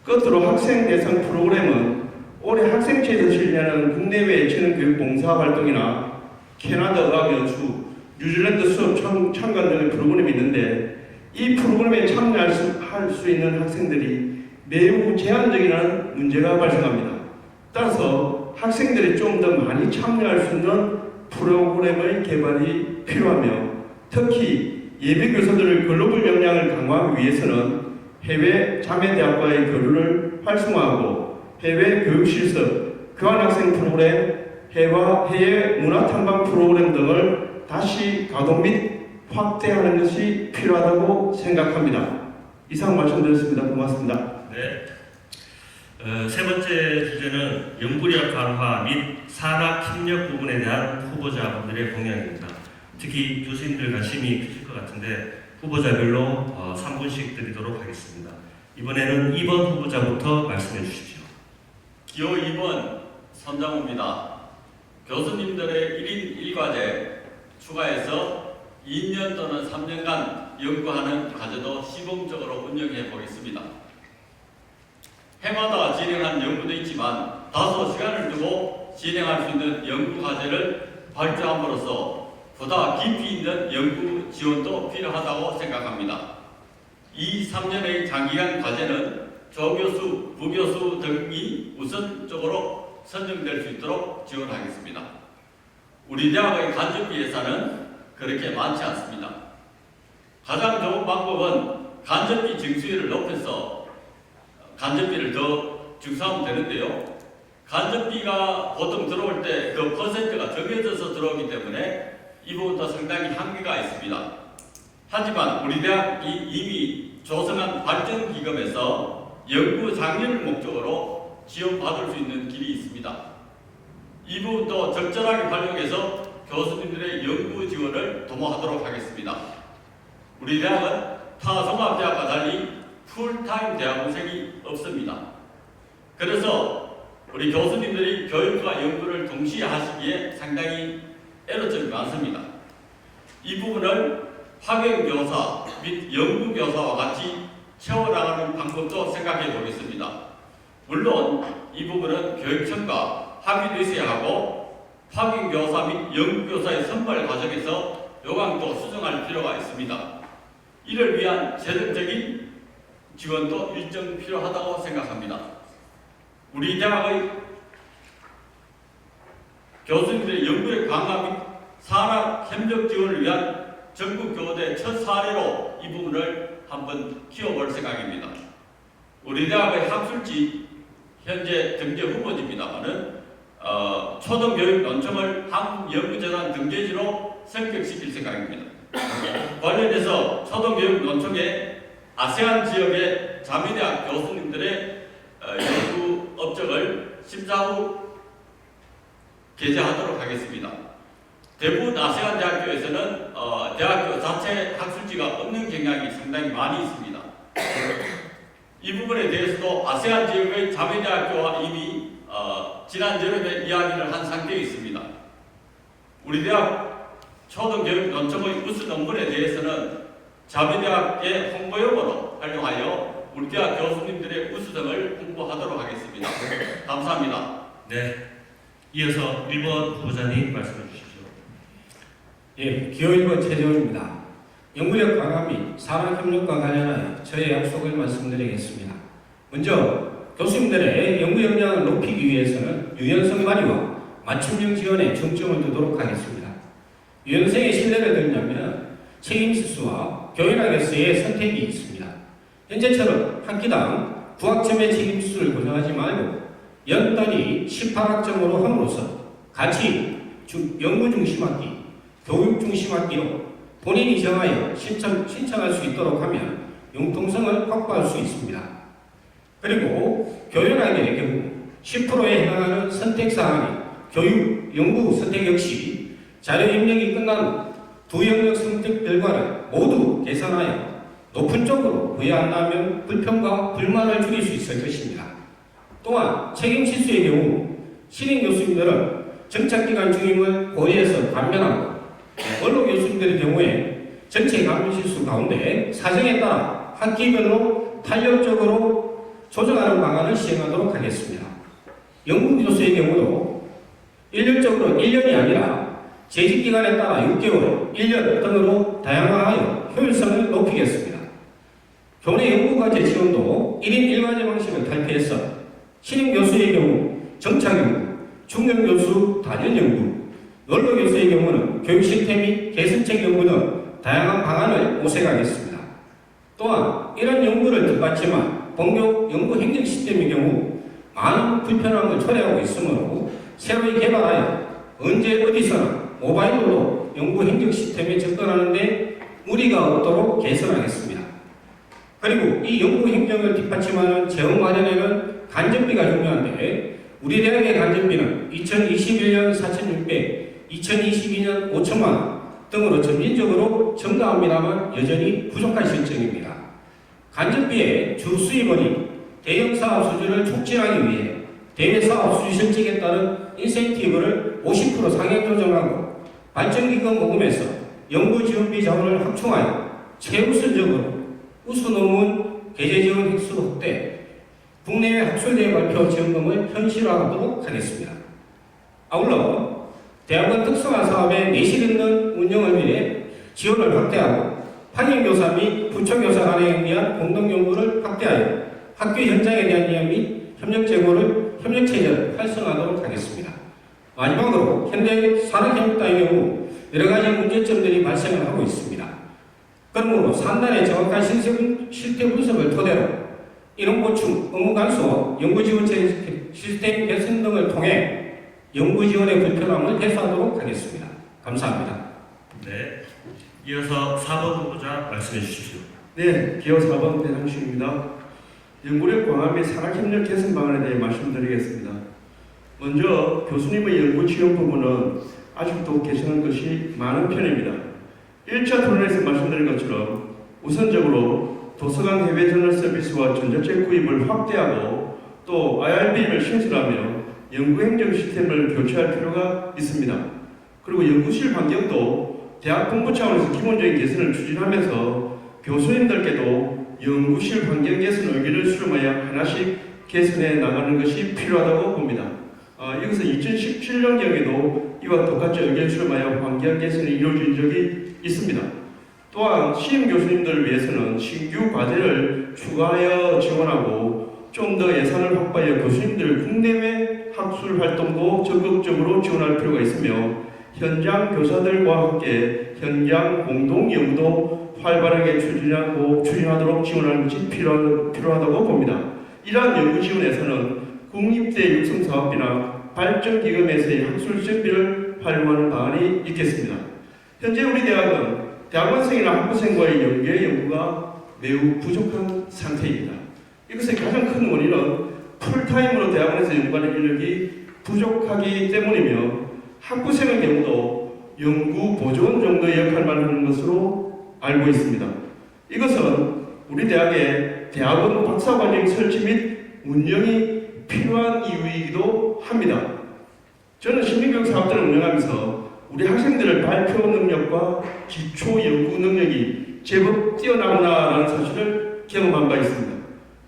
B: 끝으로 학생 대상 프로그램은 올해 학생체에서 실시하는 국내외 예체능 교육 봉사 활동이나 캐나다 어학 연수, 뉴질랜드 수업 참관 등의 프로그램이 있는데 이 프로그램에 참여할 수 있는 학생들이 매우 제한적이라는 문제가 발생합니다. 따라서 학생들이 좀 더 많이 참여할 수 있는 프로그램의 개발이 필요하며 특히 예비교사들의 글로벌 역량을 강화하기 위해서는 해외 자매대학과의 교류를 활성화하고 해외 교육실습, 교환학생 프로그램, 해외 문화탐방 프로그램 등을 다시 가동 및 확대하는 것이 필요하다고 생각합니다. 이상 말씀드렸습니다. 고맙습니다.
A: 네. 세 번째 주제는 연구력 강화 및 산학 협력 부분에 대한 후보자분들의 공약입니다. 특히 교수님들 관심이 크실 것 같은데 후보자별로 3분씩 드리도록 하겠습니다. 이번에는 2번 후보자부터 말씀해 주십시오.
D: 기호 2번 선장호입니다. 교수님들의 1인 1과제 추가해서 2년 또는 3년간 연구하는 과제도 시범적으로 운영해 보겠습니다. 해마다 진행한 연구도 있지만 다소 시간을 두고 진행할 수 있는 연구 과제를 발주함으로써 보다 깊이 있는 연구 지원도 필요하다고 생각합니다. 2, 3년의 장기간 과제는 조교수, 부교수 등이 우선적으로 선정될 수 있도록 지원하겠습니다. 우리 대학의 간접비 예산은 그렇게 많지 않습니다. 가장 좋은 방법은 간접비 증수율을 높여서 간접비를 더 증수하면 되는데요. 간접비가 보통 들어올 때 그 퍼센트가 정해져서 들어오기 때문에 이 부분도 상당히 한계가 있습니다. 하지만 우리 대학이 이미 조성한 발전기금에서 연구 장려를 목적으로 지원받을 수 있는 길이 있습니다. 이 부분도 적절하게 활용해서 교수님들의 연구 지원을 도모하도록 하겠습니다. 우리 대학은 타 종합대학과 달리 풀타임 대학원생이 없습니다. 그래서 우리 교수님들이 교육과 연구를 동시에 하시기에 상당히 에러점이 많습니다. 이 부분을 학연교사 및 연구교사와 같이 채워나가는 방법도 생각해 보겠습니다. 물론 이 부분은 교육청과 합의도 있어야 하고 학연교사 및 연구교사의 선발 과정에서 요강도 수정할 필요가 있습니다. 이를 위한 재정적인 지원도 일정 필요하다고 생각합니다. 우리 대학의 교수님들의 연구의 강화 및 산학 협력 지원을 위한 전국 교대 첫 사례로 이 부분을 한번 키워볼 생각입니다. 우리 대학의 학술지 현재 등재 후보지입니다만은 초등교육 논청을 한국연구재단 등재지로 승격시킬 생각입니다. 관련해서 초등교육 논청에 아세안 지역의 자매대학 교수님들의 연구 업적을 심사 후 게재하도록 하겠습니다. 대부분 아세안 대학교에서는 대학교 자체 학술지가 없는 경향이 상당히 많이 있습니다. 이 부분에 대해서도 아세안 지역의 자매대학교와 이미 지난 여름에 이야기를 한 상태에 있습니다. 우리 대학 초등교육 논청의 우수 논문에 대해서는 자매대학의 홍보용어로 활용하여 우리 대학 교수님들의 우수성을 홍보하도록 하겠습니다. 감사합니다.
A: 네. 이어서 1번 후보자님 말씀해 주십시오.
E: 예, 기호 1번 최재원입니다. 연구력 강화 및 산학협력과 관련하여 저의 약속을 말씀드리겠습니다. 먼저 교수님들의 연구 역량을 높이기 위해서는 유연성 발휘와 맞춤형 지원에 중점을 두도록 하겠습니다. 유연성의 신뢰를 얻으려면 책임지수와 교육학에서의 선택이 있습니다. 현재처럼 학기당 9학점의 책임지수를 고정하지 말고 연단위 18학점으로 함으로써 같이 연구 중심 학기, 교육 중심 학기로 본인이 정하여 신청할 수 있도록 하면 융통성을 확보할 수 있습니다. 그리고 교육학의 경우 10%에 해당하는 선택사항이 교육, 연구 선택 역시 자료 입력이 끝난 두 영역 선택 결과를 모두 계산하여 높은 쪽으로 부여한다면 불평과 불만을 줄일 수 있을 것입니다. 또한 책임지수의 경우 신임 교수님들은 정착기간 중임을 고려해서 감면하고 원로 교수님들의 경우에 전체 감면지수 가운데 사정에 따라 학기별로 탄력적으로 조정하는 방안을 시행하도록 하겠습니다. 연구교수의 경우도 일률적으로 1년이 아니라 재직기간에 따라 6개월, 1년 등으로 다양화하여 효율성을 높이겠습니다. 교내 연구과제 지원도 1인 1과제 방식을 탈피해서 신임 교수의 경우 정착연구, 중견교수 단연연구, 원로 교수의 경우는 교육 시스템 및 개선책 연구 등 다양한 방안을 모색하겠습니다. 또한 이런 연구를 뒷받침한 본교 연구 행정 시스템의 경우 많은 불편함을 초래하고 있으므로 새로 개발하여 언제 어디서나 모바일로 연구 행정 시스템에 접근하는 데 무리가 없도록 개선하겠습니다. 그리고 이 연구 행정을 뒷받침하는 재원 마련에는 간접비가 중요한데 우리 대학의 간접비는 2021년 4,600, 2022년 5천만 원 등으로 점진적으로 증가합니다만 여전히 부족한 실정입니다. 간접비의 주 수입원이 대형 사업 수준을 촉진하기 위해 대외 사업 수주 실적에 따른 인센티브를 50% 상향 조정하고 발전기금 모금에서 연구지원비 자원을 확충하여 최우선적으로 우수 논문 게재 지원 획수 확대, 국내외 학술대회 발표 지원금을 현실화하도록 하겠습니다. 아울러 대학원 특성화 사업의 내실 있는 운영을 위해 지원을 확대하고 환영교사 및 부총교사 간에 의한 공동연구를 확대하여 학교 현장에 대한 이해 및 협력체제를 활성화하도록 하겠습니다. 마지막으로 현대 산학협력단의 경우 여러 가지 문제점들이 발생을 하고 있습니다. 그러므로 산단의 정확한 실태 분석을 토대로 인원 보충, 업무 간소화, 연구지원 시스템 개선 등을 통해 연구지원의 불편함을 해소하도록 하겠습니다. 감사합니다.
A: 네. 이어서 4번 후보자 말씀해 주십시오.
B: 네, 기호 4번 배상식입니다. 연구력 강화 및 산학협력 개선 방안에 대해 말씀드리겠습니다. 먼저 교수님의 연구 지원 부분은 아직도 개선할 것이 많은 편입니다. 1차 토론에서 말씀드린 것처럼 우선적으로 도서관 해외 저널 서비스와 전자책 구입을 확대하고 또 IRB를 신설하며 연구행정 시스템을 교체할 필요가 있습니다. 그리고 연구실 환경도 대학 본부 차원에서 기본적인 개선을 추진하면서 교수님들께도 연구실 환경 개선 의견을 수렴하여 하나씩 개선해 나가는 것이 필요하다고 봅니다. 이것은 2017년경에도 이와 똑같이 의견 수렴하여 환경 개선이 이루어진 적이 있습니다. 또한 신임 교수님들을 위해서는 신규 과제를 추가하여 지원하고 좀 더 예산을 확보하여 교수님들 국내외 학술 활동도 적극적으로 지원할 필요가 있으며 현장 교사들과 함께 현장 공동 연구도 활발하게 추진하도록 지원하는 것이 필요하다고 봅니다. 이러한 연구 지원에서는 국립대 육성사업비나 발전기금에서의 학술 실비를 활용하는 방안이 있겠습니다. 현재 우리 대학은 대학원생이나 학부생과의 연구가 매우 부족한 상태입니다. 이것의 가장 큰 원인은 풀타임으로 대학원에서 연구하는 인력이 부족하기 때문이며 학부생의 경우도 연구 보조원 정도의 역할만 하는 것으로 알고 있습니다. 이것은 우리 대학의 대학원 박사과정 설치 및 운영이 필요한 이유이기도 합니다. 저는 시민교육 사업단을 운영하면서 우리 학생들의 발표 능력과 기초 연구 능력이 제법 뛰어나구나라는 사실을 경험한 바 있습니다.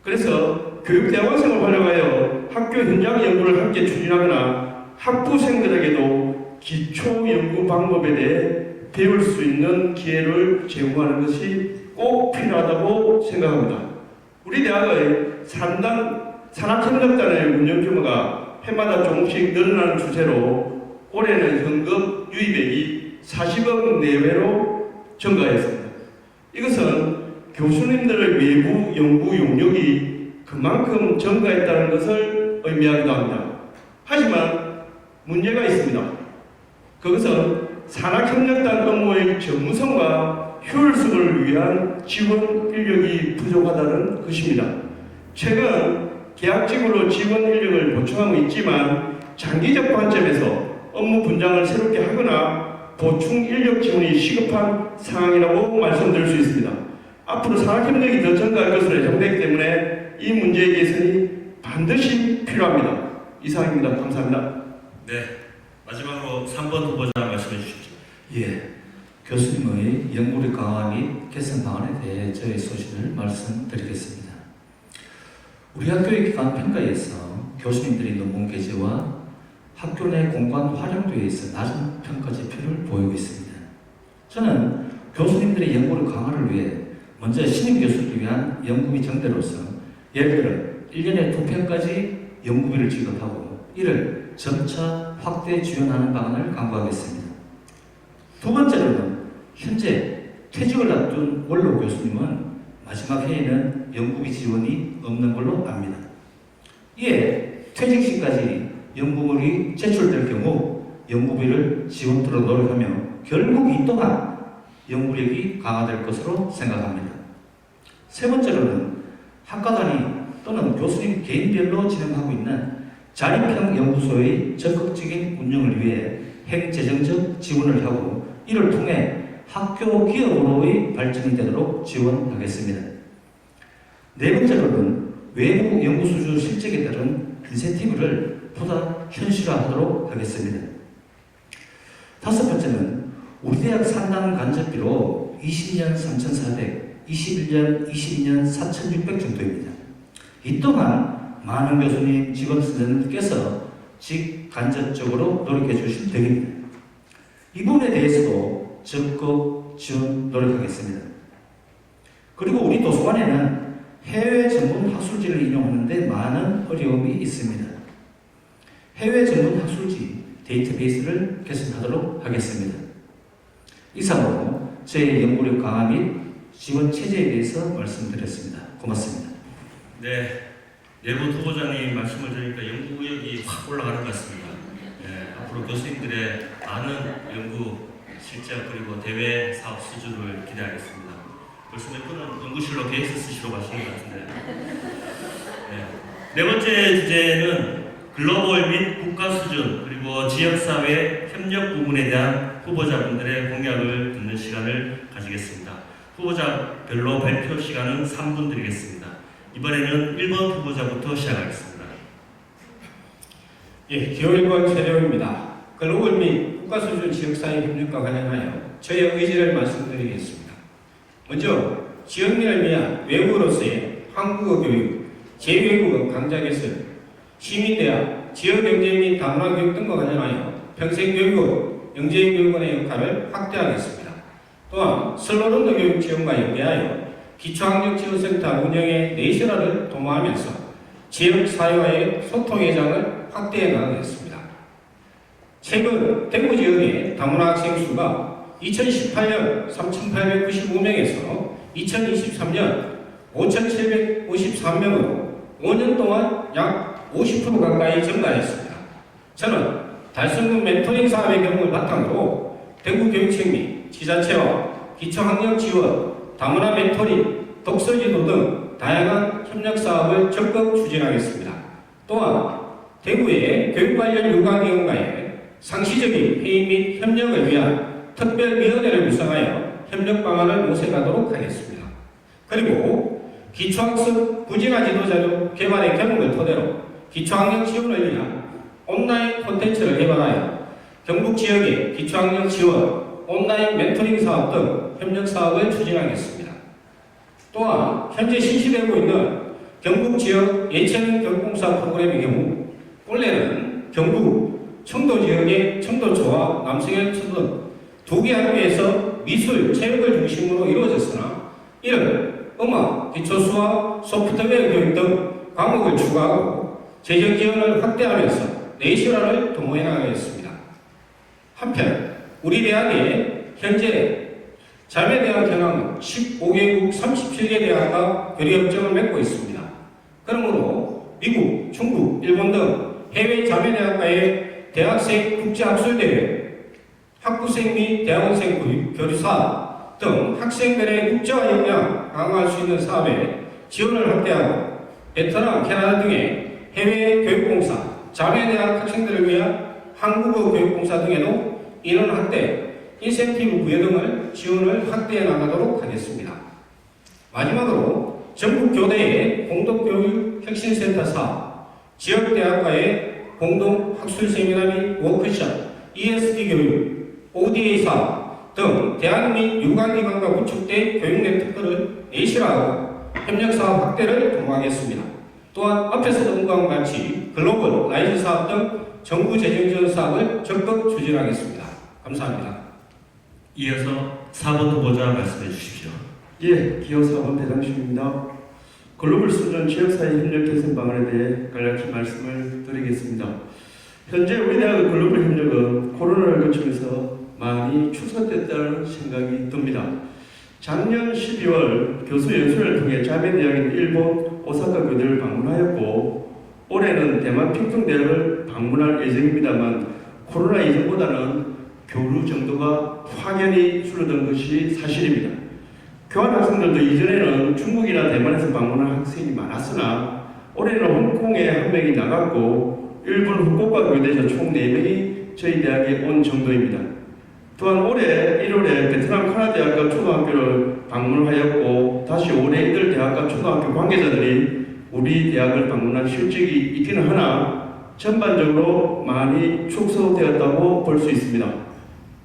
B: 그래서 교육대학원생을 활용하여 학교 현장 연구를 함께 추진하거나 학부생들에게도 기초 연구 방법에 대해 배울 수 있는 기회를 제공하는 것이 꼭 필요하다고 생각합니다. 우리 대학의 산학협력단의 운영 규모가 해마다 조금씩 늘어나는 추세로 올해는 현금 유입액이 40억 내외로 증가했습니다. 이것은 교수님들의 외부 연구 용역이 그만큼 증가했다는 것을 의미하기도 합니다. 하지만 문제가 있습니다. 그것은 산학협력단 업무의 전문성과 효율성을 위한 지원 인력이 부족하다는 것입니다. 최근 계약직으로 지원 인력을 보충하고 있지만 장기적 관점에서 업무 분장을 새롭게 하거나 보충 인력 지원이 시급한 상황이라고 말씀드릴 수 있습니다. 앞으로 산학협력이 더 증가할 것으로 예상되기 때문에 이 문제의 개선이 반드시 필요합니다. 이상입니다. 감사합니다.
A: 네, 마지막으로 3번 후보자 말씀해 주십시오.
F: 예, 교수님의 연구력 강화 및 개선 방안에 대해 저의 소신을 말씀드리겠습니다. 우리 학교의 기관 평가에서 교수님들이 논문 게재와 학교 내 공간 활용도에 있어 낮은 평가 지표를 보이고 있습니다. 저는 교수님들의 연구력 강화를 위해 먼저 신임 교수를 위한 연구비 정대로서 예를 들어 1년에 2편까지 연구비를 지급하고 이를 점차 확대 지원하는 방안을 강구하겠습니다. 두 번째로는 현재 퇴직을 앞둔 원로 교수님은 마지막 해에는 연구비 지원이 없는 걸로 압니다. 이에 퇴직 시까지 연구물이 제출될 경우 연구비를 지원토록 노력하며 결국 이 또한 연구력이 강화될 것으로 생각합니다. 세 번째로는 학과 단위 또는 교수님 개인별로 진행하고 있는 자립형 연구소의 적극적인 운영을 위해 행재정적 지원을 하고 이를 통해 학교 기업으로의 발전이 되도록 지원하겠습니다. 네 번째로는 외부 연구수주 실적에 따른 인센티브를 보다 현실화하도록 하겠습니다. 다섯 번째는 우리 대학 상당 간접비로 20년 3,400, 21년, 22년 4,600 정도입니다. 이 또한 많은 교수님, 직원 선생님께서 직간접적으로 노력해 주시면 되겠습니다. 이 부분에 대해서도 적극 지원 노력하겠습니다. 그리고 우리 도서관에는 해외 전문 학술지를 인용하는데 많은 어려움이 있습니다. 해외 전문 학술지 데이터베이스를 개선하도록 하겠습니다. 이상으로 제 연구력 강화 및 지원 체제에 대해서 말씀드렸습니다. 고맙습니다.
A: 네, 네분 후보자님 말씀을 들으니까 연구력이 확 올라가는 것 같습니다. 앞으로 교수님들의 많은 연구 실적 그리고 대외 사업 수주를 기대하겠습니다. 벌써 몇 분은 연구실로 계획서 쓰시러 가시는 것 같은데. 네 번째 주제는 글로벌 및 국가 수준 그리고 지역사회 협력 부분에 대한 후보자분들의 공약을 듣는 시간을 가지겠습니다. 후보자별로 발표 시간은 3분 드리겠습니다. 이번에는 1번 후보자부터 시작하겠습니다.
E: 예, 기호1번 최대호입니다. 글로벌 및 국가 수준 지역사회 협력과 관련하여 저의 의지를 말씀드리겠습니다. 먼저 지역민을 위한 외국어로서의 한국어 교육, 제외국어 강좌 개설, 시민대학, 지역경제 및 다문화 교육 등과 관련하여 평생교육원, 영재교육원의 역할을 확대하겠습니다. 또한 슬로런더 교육 지원과 연계하여 기초학력지원센터 운영의 내실화를 도모하면서 지역사회와의 소통의 장을 확대해 나가겠습니다. 최근 대구 지역의 다문화 학생 수가 2018년 3,895명에서 2023년 5,753명으로 5년 동안 약 50% 가까이 증가했습니다. 저는 달성군 멘토링 사업의 경험을 바탕으로 대구교육청 및 지자체와 기초학력 지원, 다문화 멘토링, 독서지도 등 다양한 협력 사업을 적극 추진하겠습니다. 또한 대구의 교육 관련 유관기관과의 상시적인 회의 및 협력을 위한 특별위원회를 구성하여 협력 방안을 모색하도록 하겠습니다. 그리고 기초학습 부진화 지도자료 개발의 경험을 토대로 기초학력 지원을 위한 온라인 콘텐츠를 개발하여 경북 지역의 기초학력 지원, 온라인 멘토링 사업 등 협력 사업을 추진하겠습니다. 또한 현재 실시되고 있는
G: 경북 지역 예체능 교육공사 프로그램의 경우 본래는 경북 청도 지역의 청도초와 남성의 초등 두 개 학교에서 미술, 체육을 중심으로 이루어졌으나 이를 음악, 기초수학, 소프트웨어 교육 등 과목을 추가하고 재정 지원을 확대하면서 내실화를 도모해 나가겠습니다. 한편 우리 대학의 현재 자매대학 경향은 15개국 37개 대학과 교류협정을 맺고 있습니다. 그러므로 미국, 중국, 일본 등 해외 자매대학과의 대학생 국제학술대회, 학부생 및 대학원생 교류사 등 학생들의 국제화 역량 강화할 수 있는 사업에 지원을 확대하고 베트남, 캐나다 등의 해외 교육공사, 자매대학 학생들을 위한 한국어 교육공사 등에도 인원 확대, 인센티브 부여 등을 지원을 확대해 나가도록 하겠습니다. 마지막으로 전국교대의 공동교육 혁신센터 사업, 지역대학과의 공동학술 세미나 및 워크숍, ESD 교육, ODA 사업 등 대학 및 유관기관과 구축된 교육 네트워크를 내실화하고 협력사업 확대를 도모하겠습니다. 또한 앞에서 언급한 같이 글로벌 라이즈 사업 등 정부 재정 지원 사업을 적극 추진하겠습니다. 감사합니다.
A: 이어서 4번 후보자 말씀해 주십시오.
B: 예, 기호 4번 배당식입니다. 글로벌 수준 지역사회 협력 개선 방안에 대해 간략히 말씀을 드리겠습니다. 현재 우리 대학의 글로벌 협력은 코로나를 거치면서 많이 축소됐다는 생각이 듭니다. 작년 12월 교수 연수를 통해 자매대학인 일본 오사카 교대를 방문하였고 올해는 대만 핑퉁대학을 방문할 예정입니다만 코로나 이전보다는 교류 정도가 확연히 줄어든 것이 사실입니다. 교환 학생들도 이전에는 중국이나 대만에서 방문한 학생이 많았으나 올해는 홍콩에 한 명이 나갔고 일본 후쿠오카 교대에서 총 4명이 저희 대학에 온 정도입니다. 또한 올해 1월에 베트남 카나대학과 초등학교를 방문하였고 다시 올해 이들 대학과 초등학교 관계자들이 우리 대학을 방문한 실적이 있기는 하나 전반적으로 많이 축소되었다고 볼 수 있습니다.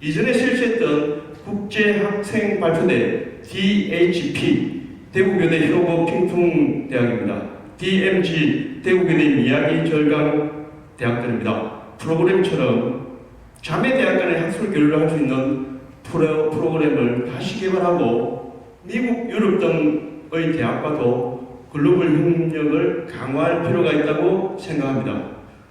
B: 이전에 실시했던 국제학생 발표대 DHP 대구교대 효고 핑퉁대학입니다. DMG 대구교대 미야기 절강 대학들입니다. 프로그램처럼 자매대학 간의 학술 교류를 할 수 있는 프로그램을 다시 개발하고 미국, 유럽 등의 대학과도 글로벌 협력을 강화할 필요가 있다고 생각합니다.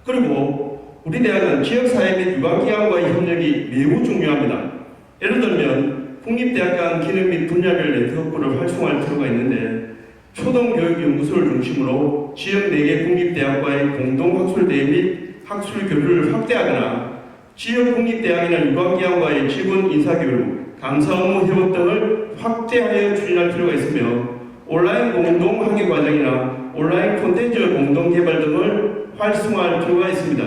B: 그리고 우리 대학은 지역사회 및 유관기관과의 협력이 매우 중요합니다. 예를 들면 국립대학 간 기능 및 분야별 네트워크를 활성화할 필요가 있는데 초등교육연구소를 중심으로 지역 4개 국립대학과의 공동학술대회 및 학술 교류를 확대하거나 지역 국립대학이나 유관기관과의 직원 인사교류, 강사 업무 협업 등을 확대하여 추진할 필요가 있으며 온라인 공동 학예 과정이나 온라인 콘텐츠 공동 개발 등을 활성화할 필요가 있습니다.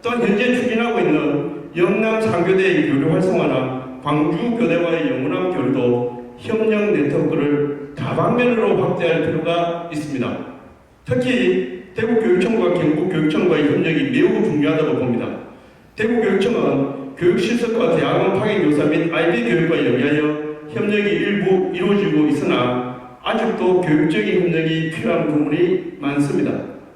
B: 또한 현재 추진하고 있는 영남 상교대의 교류 활성화나 광주 교대와의 영문학 교류도 협력 네트워크를 다방면으로 확대할 필요가 있습니다. 특히 대구교육청과 경북교육청과의 협력이 매우 중요하다고 봅니다. 대구교육청은 교육실습과 대학원 파견교사 및 IB 교육과 연계하여 협력이 일부 이루어지고 있으나 아직도 교육적인 협력이 필요한 부분이 많습니다.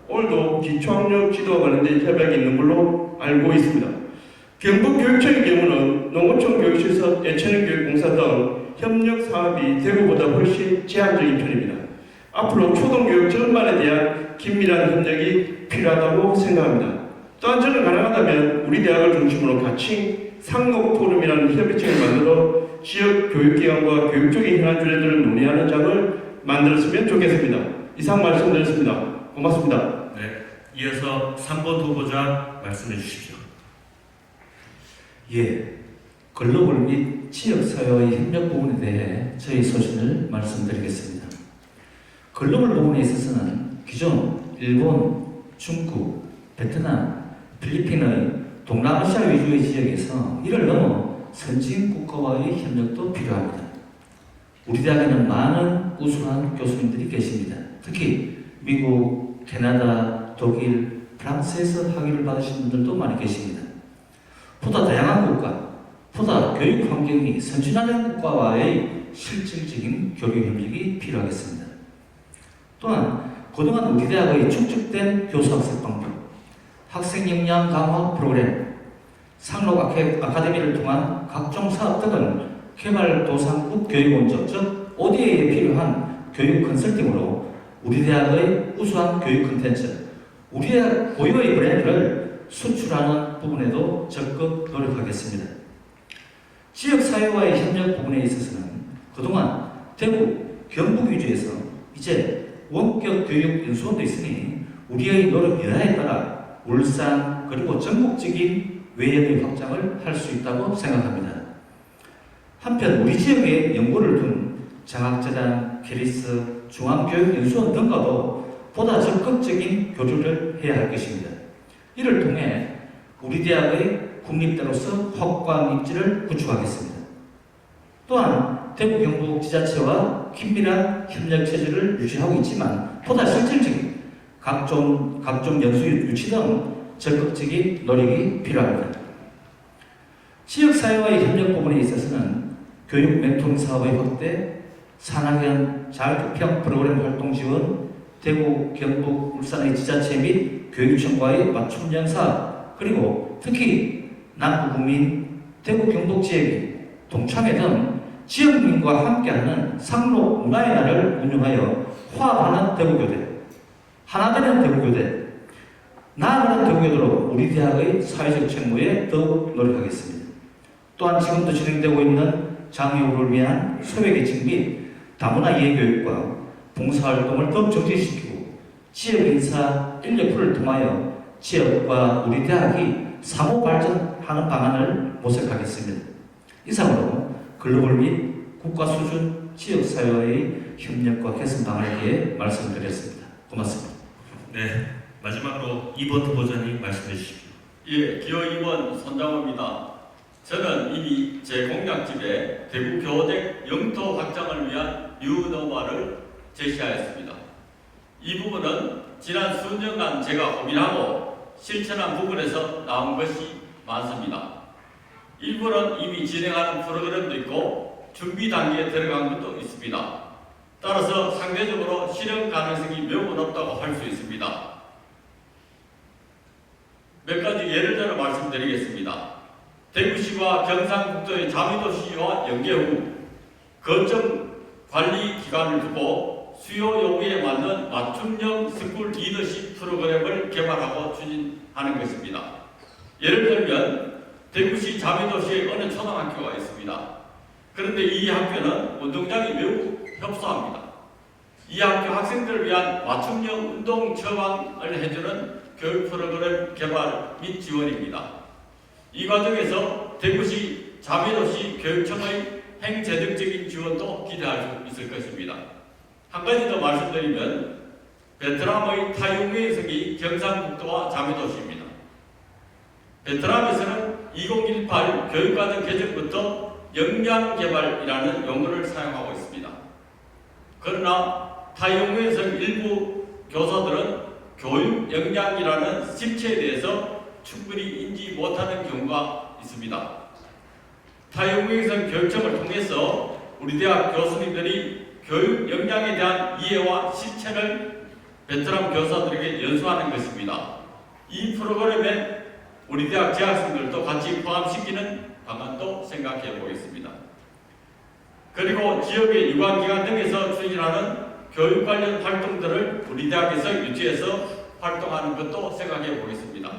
B: 오늘도 기초학력 지도와 관련된 협약이 있는 걸로 알고 있습니다. 경북교육청의 경우는 농어촌 교육실습, 예체능교육공사 등 협력 사업이 대구보다 훨씬 제한적인 편입니다. 앞으로 초등교육 전반에 대한 긴밀한 협력이 필요하다고 생각합니다. 또한 저는 가능하다면 우리 대학을 중심으로 가칭 상록포럼이라는 협의체를 만들어 지역 교육기관과 교육적인 현안 주제들을 논의하는 장을 만들었으면 좋겠습니다. 이상 말씀드렸습니다. 고맙습니다.
A: 네, 이어서 3번 후보자 말씀해 주십시오.
F: 예, 글로벌 및 지역사회의 협력 부분에 대해 저희 소신을 말씀드리겠습니다. 글로벌 부분에 있어서는 기존 일본, 중국, 베트남, 필리핀의 동남아시아 위주의 지역에서 이를 넘어 선진 국가와의 협력도 필요합니다. 우리 대학에는 많은 우수한 교수님들이 계십니다. 특히 미국, 캐나다, 독일, 프랑스에서 학위를 받으신 분들도 많이 계십니다. 보다 다양한 국가, 보다 교육 환경이 선진화된 국가와의 실질적인 교류 협력이 필요하겠습니다. 또한 그동안 우리 대학의 축적된 교수학습 방법, 학생 역량 강화 프로그램, 상록 아카데미를 통한 각종 사업 등을 개발도상국 교육원조, 즉 ODA에 필요한 교육 컨설팅으로 우리 대학의 우수한 교육 콘텐츠, 우리 대학 고유의 브랜드를 수출하는 부분에도 적극 노력하겠습니다. 지역사회와의 협력 부분에 있어서는 그동안 대구, 경북 위주에서 이제 원격 교육 연수원도 있으니 우리의 노력 여하에 따라 울산 그리고 전국적인 외연의 확장을 할 수 있다고 생각합니다. 한편 우리 지역에 연고를 둔 장학재단, 캐리스, 중앙교육연수원 등과도 보다 적극적인 교류를 해야 할 것입니다. 이를 통해 우리 대학의 국립대로서 확고한 입지를 구축하겠습니다. 또한 대구 경북 지자체와 긴밀한 협력 체제를 유지하고 있지만 보다 실질적인 각종 연수 유치 등 적극적인 노력이 필요합니다. 지역사회와의 협력 부분에 있어서는 교육 멘토링 사업의 확대, 산학연 자율평 프로그램 활동 지원, 대구, 경북, 울산의 지자체 및 교육청과의 맞춤형 사업, 그리고 특히 남부국민, 대구 경북 지역의 동참회 등 지역민과 함께하는 상록 문화의 날을 운영하여 화합하는 대구교대, 하나되는 대구교대, 나아가는 대구교대로 우리 대학의 사회적 책무에 더욱 노력하겠습니다. 또한 지금도 진행되고 있는 장애우를 위한 소외계층 및 다문화 이해교육과 봉사활동을 더욱 정진시키고 지역 인사 인력풀을 통하여 지역과 우리 대학이 상호 발전하는 방안을 모색하겠습니다. 이상으로 글로벌 및 국가 수준 지역사회와의 협력과 개선 방안에 대해 말씀드렸습니다. 고맙습니다.
A: 네, 마지막으로 2번 후보자님 말씀해 주십시오.
D: 예, 기호 2번 손장호입니다. 저는 이미 제 공약집에 대구 교대 영토 확장을 위한 뉴노멀을 제시하였습니다. 이 부분은 지난 수년간 제가 고민하고 실천한 부분에서 나온 것이 많습니다. 일부는 이미 진행하는 프로그램도 있고 준비 단계에 들어간 것도 있습니다. 따라서 상대적으로 실현 가능성이 매우 높다고 할 수 있습니다. 몇 가지 예를 들어 말씀드리겠습니다. 대구시와 경상북도의 자미도시와 연계 후 거점 관리 기관을 두고 수요 요구에 맞는 맞춤형 스쿨 리더십 프로그램을 개발하고 추진하는 것입니다. 예를 들면 대구시 자미도시에 어느 초등학교가 있습니다. 그런데 이 학교는 운동장이 매우 협소합니다. 이 학교 학생들을 위한 맞춤형 운동 처방을 해주는 교육 프로그램 개발 및 지원입니다. 이 과정에서 대구시 자미도시 교육청의 행재정적인 지원도 기대할 수 있을 것입니다. 한 가지 더 말씀드리면 베트남의 타이웅웨이성이 경상북도와 자미도시입니다. 베트남에서는 2018 교육과정 개정부터 역량개발이라는 용어를 사용하고 있습니다. 그러나 타이용에서 일부 교사들은 교육 역량이라는 실체에 대해서 충분히 인지 못하는 경우가 있습니다. 타이용에서 교육청을 통해서 우리 대학 교수님들이 교육 역량에 대한 이해와 실체를 베트남 교사들에게 연수하는 것입니다. 이 프로그램에 우리 대학 재학생들도 같이 포함시키는 방안도 생각해 보겠습니다. 그리고 지역의 유관기관 등에서 추진하는 교육 관련 활동들을 우리 대학에서 유치해서 활동하는 것도 생각해 보겠습니다.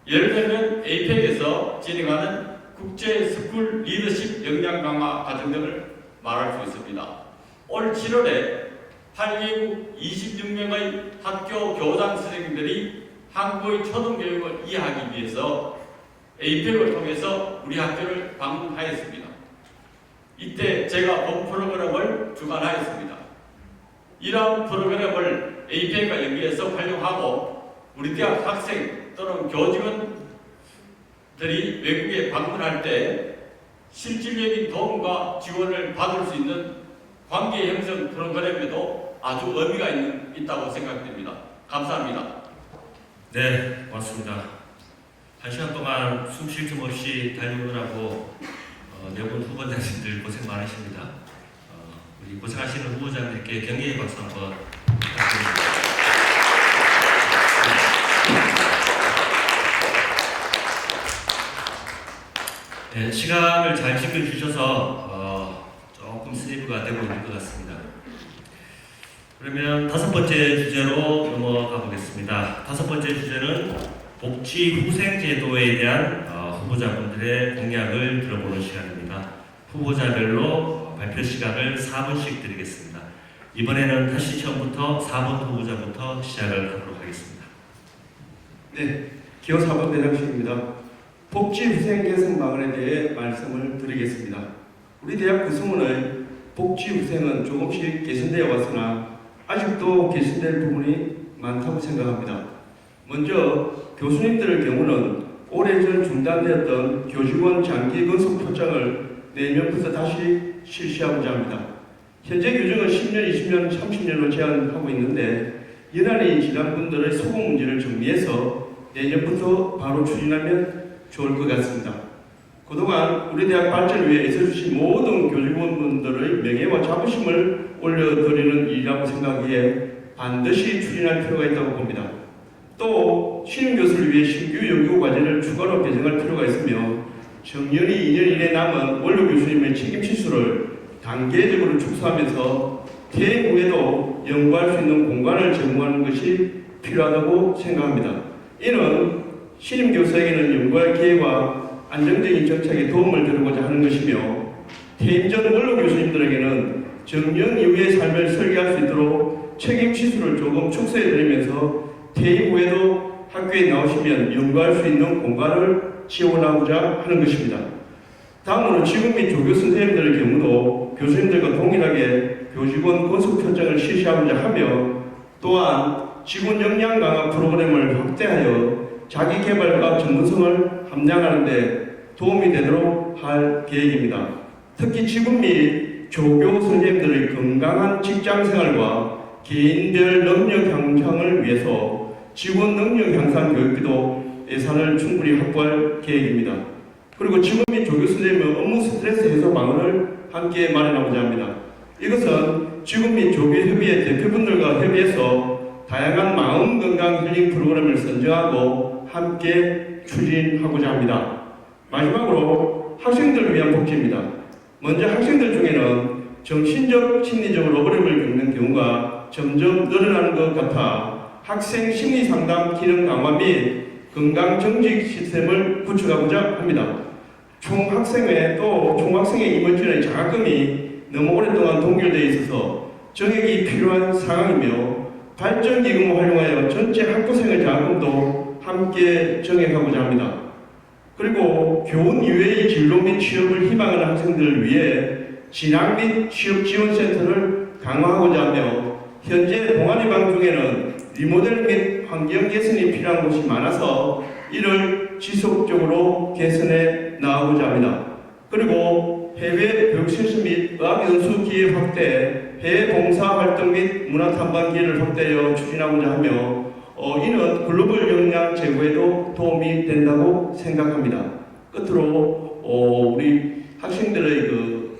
D: 예를 들면 APEC에서 진행하는 국제 스쿨 리더십 역량 강화 과정 등을 말할 수 있습니다. 올 7월에 8개국 26명의 학교 교장 선생님들이 한국의 초등교육을 이해하기 위해서 APEC을 통해서 우리 학교를 방문하였습니다. 이때 제가 본 프로그램을 주관하였습니다. 이러한 프로그램을 APEC과 연계해서 활용하고 우리 대학 학생 또는 교직원들이 외국에 방문할 때 실질적인 도움과 지원을 받을 수 있는 관계 형성 프로그램에도 아주 의미가 있다고 생각됩니다. 감사합니다.
A: 네, 고맙습니다. 1시간 동안 숨 쉴 틈 없이 달려오느라고 네 분 후보자님들 고생 많으십니다. 우리 고생하시는 후보자님들께 격려의 박수 한번 부탁드립니다. 네, 시간을 잘 지켜주셔서 조금 세이브가 되고 있는 것 같습니다. 그러면 다섯 번째 주제로 넘어가 보겠습니다. 다섯 번째 주제는 복지후생제도에 대한 후보자분들의 공약을 들어보는 시간입니다. 후보자별로 발표 시간을 4분씩 드리겠습니다. 이번에는 다시 처음부터 4번 후보자부터 시작을 하도록 하겠습니다.
B: 네, 기호 4번 대장식입니다. 복지후생 개선 방안에 대해 말씀을 드리겠습니다. 우리 대학 구성원의 복지후생은 조금씩 개선되어 왔으나 아직도 개선될 부분이 많다고 생각합니다. 먼저 교수님들의 경우는 오래전 중단되었던 교직원 장기 근속 표창을 내년부터 다시 실시하고자 합니다. 현재 규정은 10년, 20년, 30년으로 제한하고 있는데 연한이 지난 분들의 소금 문제를 정리해서 내년부터 바로 추진하면 좋을 것 같습니다. 그동안 우리 대학 발전을 위해 애써주신 모든 교직원분들의 명예와 자부심을 올려드리는 일이라고 생각해 반드시 추진할 필요가 있다고 봅니다. 또 신임 교수를 위해 신규 연구 과제를 추가로 배정할 필요가 있으며 정년이 2년 이내 남은 원로 교수님의 책임 치수를 단계적으로 축소하면서 퇴임 후에도 연구할 수 있는 공간을 제공하는 것이 필요하다고 생각합니다. 이는 신임 교수에게는 연구할 기회와 안정적인 정착에 도움을 드리고자 하는 것이며 퇴임 전 원로 교수님들에게는 정년 이후의 삶을 설계할 수 있도록 책임 치수를 조금 축소해 드리면서 퇴임 후에도 학교에 나오시면 연구할 수 있는 공간을 지원하고자 하는 것입니다. 다음으로 직원 및 조교 선생님들의 경우도 교수님들과 동일하게 교직원 건속 편성을 실시하고자 하며 또한 직원 역량 강화 프로그램을 확대하여 자기개발과 전문성을 함양하는 데 도움이 되도록 할 계획입니다. 특히 직원 및 조교 선생님들의 건강한 직장생활과 개인별 능력 향상을 위해서 직원 능력 향상 교육비도 예산을 충분히 확보할 계획입니다. 그리고 직원 및 조교 선생님의 업무 스트레스 해소 방안을 함께 마련하고자 합니다. 이것은 직원 및 조교 협의회 대표분들과 협의해서 다양한 마음 건강 힐링 프로그램을 선정하고 함께 추진하고자 합니다. 마지막으로 학생들을 위한 복지입니다. 먼저 학생들 중에는 정신적, 심리적으로 어려움을 겪는 경우가 점점 늘어나는 것 같아 학생 심리 상담 기능 강화 및 건강 정직 시스템을 구축하고자 합니다. 총학생회 또 총학생회 임원진의 장학금이 너무 오랫동안 동결되어 있어서 정액이 필요한 상황이며 발전기금을 활용하여 전체 학부생의 장학금도 함께 정액하고자 합니다. 그리고 교원 이외의 진로 및 취업을 희망하는 학생들을 위해 진학 및 취업지원센터를 강화하고자 하며 현재 동아리방 중에는 리모델 및 환경 개선이 필요한 곳이 많아서 이를 지속적으로 개선해 나가고자 합니다. 그리고 해외 교육실습 및 의학연수 기회 확대, 해외 봉사활동 및 문화탐방 기회를 확대하여 추진하고자 하며 이는 글로벌 역량 제고에도 도움이 된다고 생각합니다. 끝으로 우리 학생들의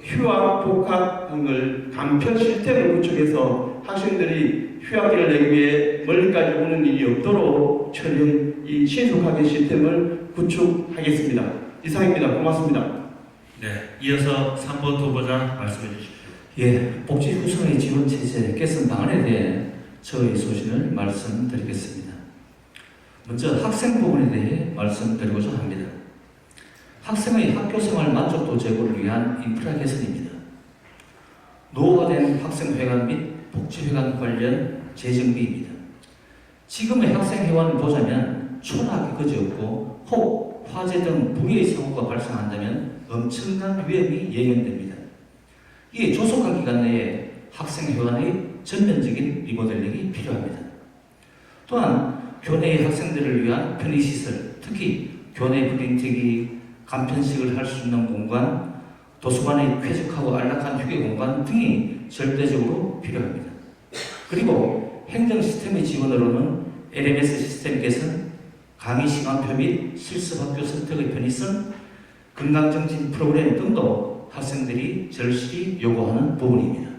B: 휴학, 복학 등을 간편 시스템을 구축해서 학생들이 휴학기를 내기 위해 멀리까지 오는 일이 없도록 철저히 신속하게 시스템을 구축하겠습니다. 이상입니다. 고맙습니다.
A: 네, 이어서 3번 후보자 말씀해 주십시오.
F: 예, 복지 후생의 지원 체제 개선 방안에 대해 저의 소신을 말씀드리겠습니다. 먼저 학생 부분에 대해 말씀드리고자 합니다. 학생의 학교생활 만족도 제고를 위한 인프라 개선입니다. 노후화된 학생회관 및 복지회관 관련 재정비입니다. 지금의 학생회관을 보자면 초라하기 그지없고 혹 화재 등 불의의 사고가 발생한다면 엄청난 위험이 예견됩니다. 이에 조속한 기간 내에 학생회관의 전면적인 리모델링이 필요합니다. 또한 교내의 학생들을 위한 편의시설, 특히 교내 프린트기, 간편식을 할 수 있는 공간, 도서관의 쾌적하고 안락한 휴게 공간 등이 절대적으로 필요합니다. 그리고 행정 시스템의 지원으로는 LMS 시스템 개선, 강의 시간표 및 실습학교 선택의 편의성, 건강정진 프로그램 등도 학생들이 절실히 요구하는 부분입니다.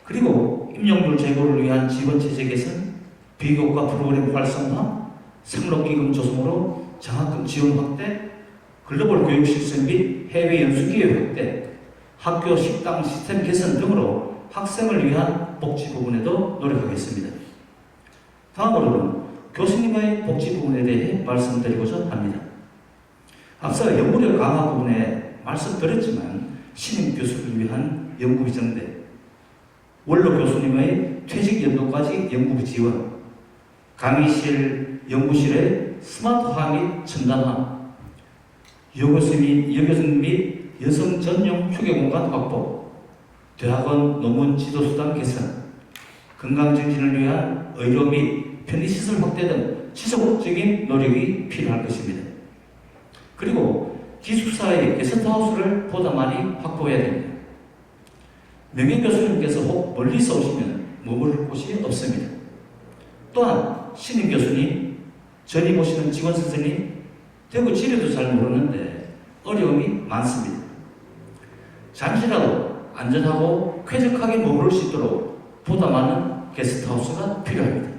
F: 그리고 임용률 제고를 위한 지원체제 개선, 비교과 프로그램 활성화, 상록기금 조성으로 장학금 지원 확대, 글로벌 교육 실습 및 해외 연수 기회 확대, 학교 식당 시스템 개선 등으로 학생을 위한 복지 부분에도 노력하겠습니다. 다음으로는 교수님의 복지 부분에 대해 말씀드리고자 합니다. 앞서 연구력 강화 부분에 말씀드렸지만 신임 교수를 위한 연구비 증대, 원로 교수님의 퇴직 연도까지 연구비 지원, 강의실, 연구실의 스마트화 및 첨단화, 여교수님 및 여성 전용 휴게 공간 확보, 대학원 논문 지도수단 개선, 건강증진을 위한 의료 및 편의시설 확대 등 지속적인 노력이 필요할 것입니다. 그리고 기숙사의 게스트하우스를 보다 많이 확보해야 됩니다. 명예교수님께서 혹 멀리서 오시면 머물 곳이 없습니다. 또한 신임 교수님, 전임 오시는 직원 선생님, 대구 지리도 잘 모르는데 어려움이 많습니다. 잠시라도 안전하고 쾌적하게 머무를 수 있도록 보다 많은 게스트하우스가 필요합니다.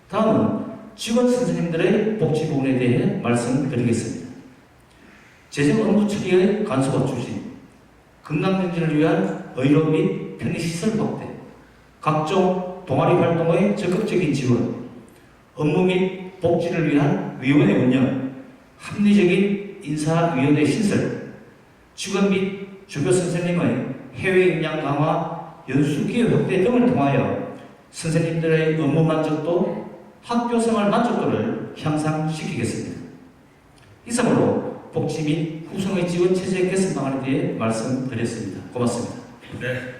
F: 다음은 직원 선생님들의 복지 부분에 대해 말씀드리겠습니다. 재정 업무 처리의 간소화 추진, 건강증진을 위한 의료 및 편의시설 확대, 각종 동아리 활동의 적극적인 지원, 업무 및 복지를 위한 위원회 운영, 합리적인 인사위원회 신설, 직원 및 주교 선생님의 해외 역량 강화, 연수 기회 확대 등을 통하여 선생님들의 업무 만족도, 학교 생활 만족도를 향상시키겠습니다. 이상으로 복지 및 후생의 지원 체제 개선 방안에 대해 말씀드렸습니다. 고맙습니다.
A: 네,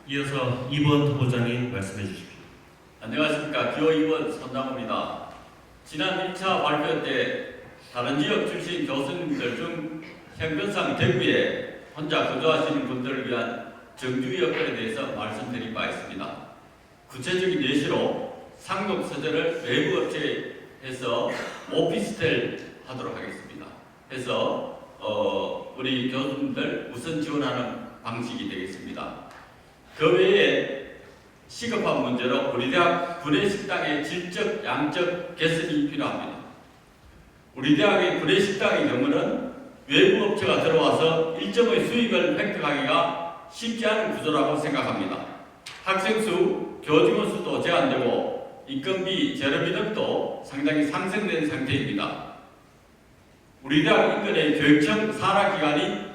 A: 이어서 2번 후보자님 말씀해 주십시오.
D: 안녕하십니까. 기호 2번 손남호입니다. 지난 1차 발표 때 다른 지역 출신 교수님들 중 형편상 대구에 혼자 거주하시는 분들을 위한 정규 여건에 대해서 말씀드린 바 있습니다. 구체적인 예시로 상록 서재를 외부 업체에서 오피스텔 하도록 하겠습니다. 해서 우리 교수님들 우선 지원하는 방식이 되겠습니다. 그 외에 시급한 문제로 우리 대학 구내식당의 질적, 양적 개선이 필요합니다. 우리 대학의 구내식당의 경우는 외부 업체가 들어와서 일정의 수익을 획득하기가 쉽지 않은 구조라고 생각합니다. 학생 수, 교직원 수도 제한되고 인건비, 재료비 등도 상당히 상승된 상태입니다. 우리 대학 인근의 교육청 산하기관이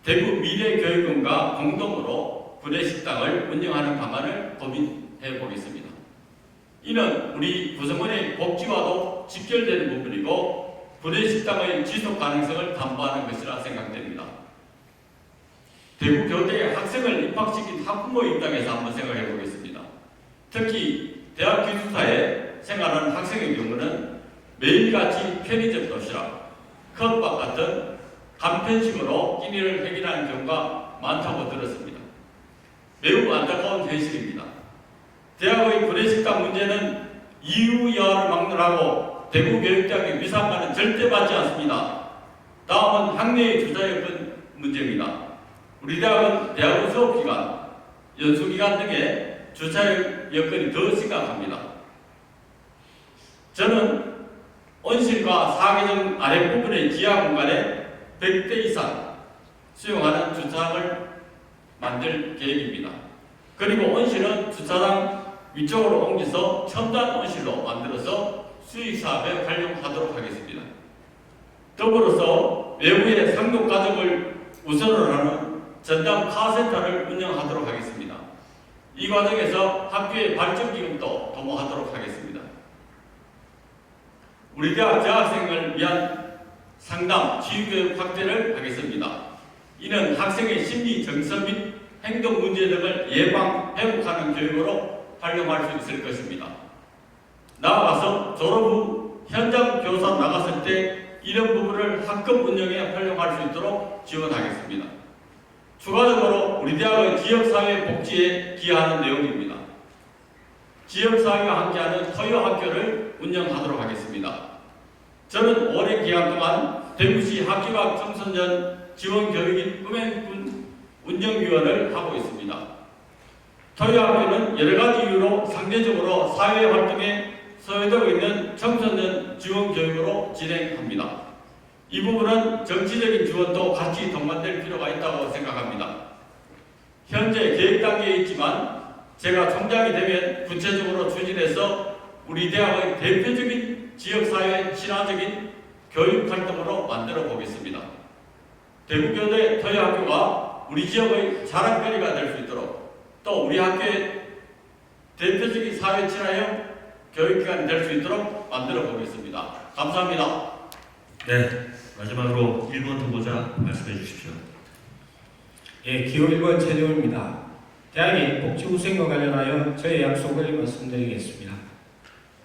D: 대구 미래교육원과 공동으로 구내식당을 운영하는 방안을 고민해 보겠습니다. 이는 우리 구성원의 복지와도 직결되는 부분이고 구내식당의 지속 가능성을 담보하는 것이라 생각됩니다. 대구 교대에 학생을 입학시킨 학부모의 입장에서 한번 생각해 보겠습니다. 특히 대학 기숙사에 생활하는 학생의 경우는 매일같이 편의점 도시락, 컵밥 같은 간편식으로 끼니를 해결하는 경우가 많다고 들었습니다. 매우 안타까운 현실입니다. 대학의 구내식당 문제는 이유여하를 막론하고 대구 교육대학의 위상과는 절대 맞지 않습니다. 다음은 학내의 주자여건 문제입니다. 우리 대학은 대학원 수업기간, 연수기간 등의 주차 여건이 더 심각합니다. 저는 온실과 사계정 아랫부분의 지하 공간에 100대 이상 수용하는 주차장을 만들 계획입니다. 그리고 온실은 주차장 위쪽으로 옮겨서 첨단 온실로 만들어서 수익사업에 활용하도록 하겠습니다. 더불어서 외부의 상독 가족을 우선으로 하는 전담 카센터를 운영하도록 하겠습니다. 이 과정에서 학교의 발전기금도 도모하도록 하겠습니다. 우리 대학 재학생을 위한 상담, 지휘교육 확대를 하겠습니다. 이는 학생의 심리, 정서 및 행동 문제 등을 예방, 회복하는 교육으로 활용할 수 있을 것입니다. 나아가서 졸업 후 현장 교사 나갔을 때 이런 부분을 학급 운영에 활용할 수 있도록 지원하겠습니다. 추가적으로 우리 대학의 지역사회 복지에 기여하는 내용입니다. 지역사회와 함께하는 토요학교를 운영하도록 하겠습니다. 저는 오랜 기간 동안 대구시 학교학 청소년 지원교육인 음행군 운영위원을 하고 있습니다. 토요학교는 여러가지 이유로 상대적으로 사회활동에 소외되고 있는 청소년 지원교육으로 진행합니다. 이 부분은 정치적인 지원도 같이 동반될 필요가 있다고 생각합니다. 현재 계획 단계에 있지만 제가 총장이 되면 구체적으로 추진해서 우리 대학의 대표적인 지역사회 친화적인 교육 활동으로 만들어 보겠습니다. 대구교대 토요학교가 우리 지역의 자랑거리가 될 수 있도록 또 우리 학교의 대표적인 사회 친화형 교육기관이 될 수 있도록 만들어 보겠습니다. 감사합니다.
A: 네, 마지막으로 1번 후보자 말씀해 주십시오.
G: 예, 기호 1번 최재호입니다. 대학의 복지 후생과 관련하여 저의 약속을 말씀드리겠습니다.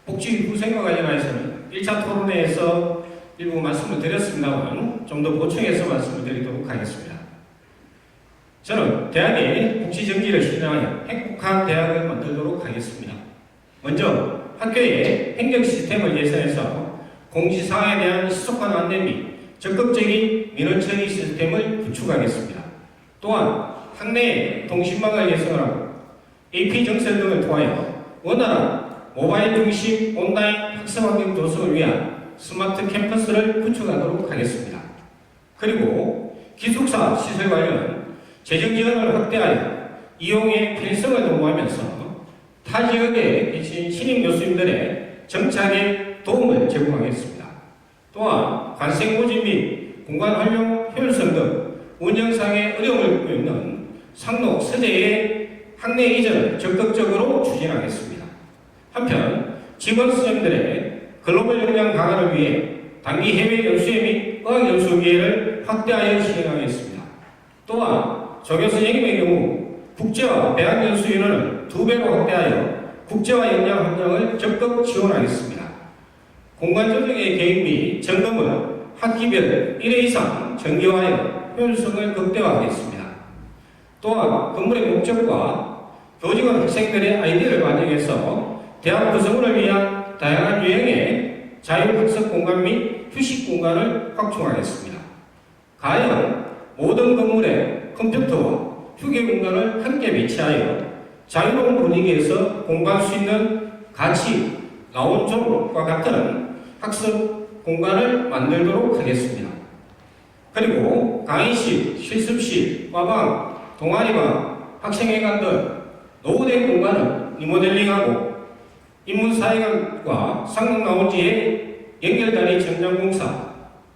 G: 복지 후생과 관련하여서는 1차 토론회에서 일부 말씀을 드렸습니다만 좀 더 보충해서 말씀을 드리도록 하겠습니다. 저는 대학의 복지 정기를 실현하여 행복한 대학을 만들도록 하겠습니다. 먼저 학교의 행정 시스템을 개선해서 공지사항에 대한 신속한 안내 및 적극적인 민원 처리 시스템을 구축하겠습니다. 또한 학내에 통신망을 개선하고 AP 정설 등을 통하여 원활한 모바일 중심 온라인 학습 환경 조성을 위한 스마트 캠퍼스를 구축하도록 하겠습니다. 그리고 기숙사 시설 관련 재정 지원을 확대하여 이용의 필요성을 도모하면서 타 지역에 계신 신임 교수님들의 정착에 도움을 제공하겠습니다. 또한 관생 모집 및 공간 활용 효율성 등 운영상의 어려움을 겪고 있는 상록 서재의 학내 이전을 적극적으로 추진하겠습니다. 한편 직원 수장들의 글로벌 역량 강화를 위해 단기 해외 연수회 및 어학 연수 기회를 확대하여 시행하겠습니다. 또한 조교수 영입의 경우 국제화 배학 연수 인원을 2배로 확대하여 국제화 역량 확장을 적극 지원하겠습니다. 공간 조정의 계획 및 점검을 학기별 1회 이상 정기화하여 효율성을 극대화하겠습니다. 또한 건물의 목적과 교직원 학생들의 아이디어를 반영해서 대학 구성원을 위한 다양한 유형의 자율학습 공간 및 휴식 공간을 확충하겠습니다. 가연 모든 건물에 컴퓨터와 휴게 공간을 함께 배치하여 자유로운 분위기에서 공부할 수 있는 같이 라운지과 같은 학습 공간을 만들도록 하겠습니다. 그리고 강의실, 실습실, 과방, 동아리방, 학생회관 등 노후된 공간을 리모델링하고 인문사회관과 상록라운지의 연결다리 정장공사,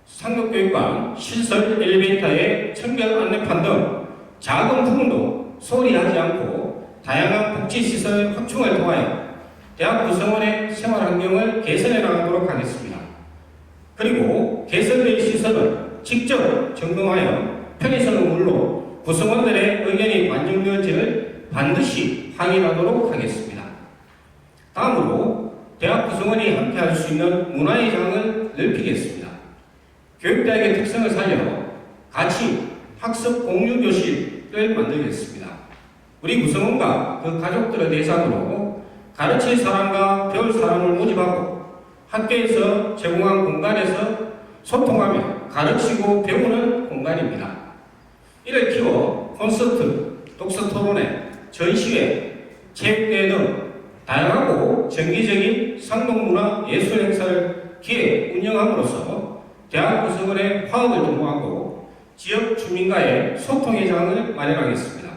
G: 상록교육관, 시설 엘리베이터의 청결 안내판 등 작은 부분도 소홀히 하지 않고 다양한 복지시설 확충을 통하여 대학 구성원의 생활환경을 개선해 나가도록 하겠습니다. 그리고 개선된 시설을 직접 점검하여 편의성은 물론 구성원들의 의견이 반영되어지를 반드시 확인하도록 하겠습니다. 다음으로 대학 구성원이 함께 할 수 있는 문화의 장을 넓히겠습니다. 교육대학의 특성을 살려 같이 학습 공유 교실을 만들겠습니다. 우리 구성원과 그 가족들을 대상으로 가르칠 사람과 배울 사람을 모집하고 학교에서 제공한 공간에서 소통하며 가르치고 배우는 공간입니다. 이를 키워 콘서트, 독서 토론회, 전시회, 체육대회 등 다양하고 정기적인 상록문화 예술 행사를 기획 운영함으로써 대학 구성원의 화합을 도모하고 지역 주민과의 소통의 장을 마련하겠습니다.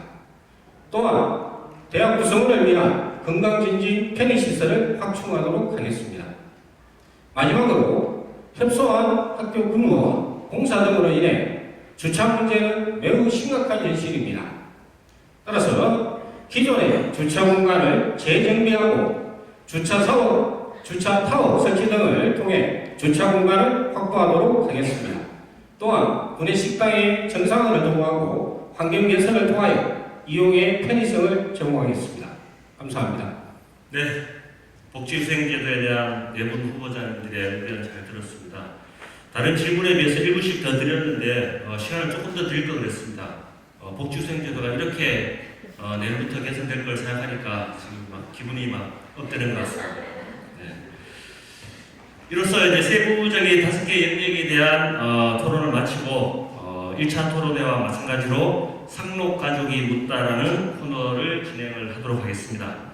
G: 또한 대학 구성원을 위한 건강증진 편의시설을 확충하도록 하겠습니다. 마지막으로 협소한 학교 근무와 공사 등으로 인해 주차 문제는 매우 심각한 현실입니다. 따라서 기존의 주차 공간을 재정비하고 주차 타워 설치 등을 통해 주차 공간을 확보하도록 하겠습니다. 또한 구내 식당의 정상화를 도모하고 환경 개선을 통하여 이용의 편의성을 제공하겠습니다. 감사합니다.
A: 네, 복지후생제도에 대한 네 분 후보자님들의 의견 잘 들었습니다. 다른 질문에 비해서 1분씩 더 드렸는데 시간을 조금 더 드릴 걸 그랬습니다. 복지후생제도가 이렇게 내일부터 개선될 걸 생각하니까 지금 막 기분이 막 업되는 것 같습니다. 네. 이로써 이제 세부적인 5개 영역에 대한 토론을 마치고 1차 토론회와 마찬가지로 상록가족이 묻다라는 코너를 진행을 하도록 하겠습니다.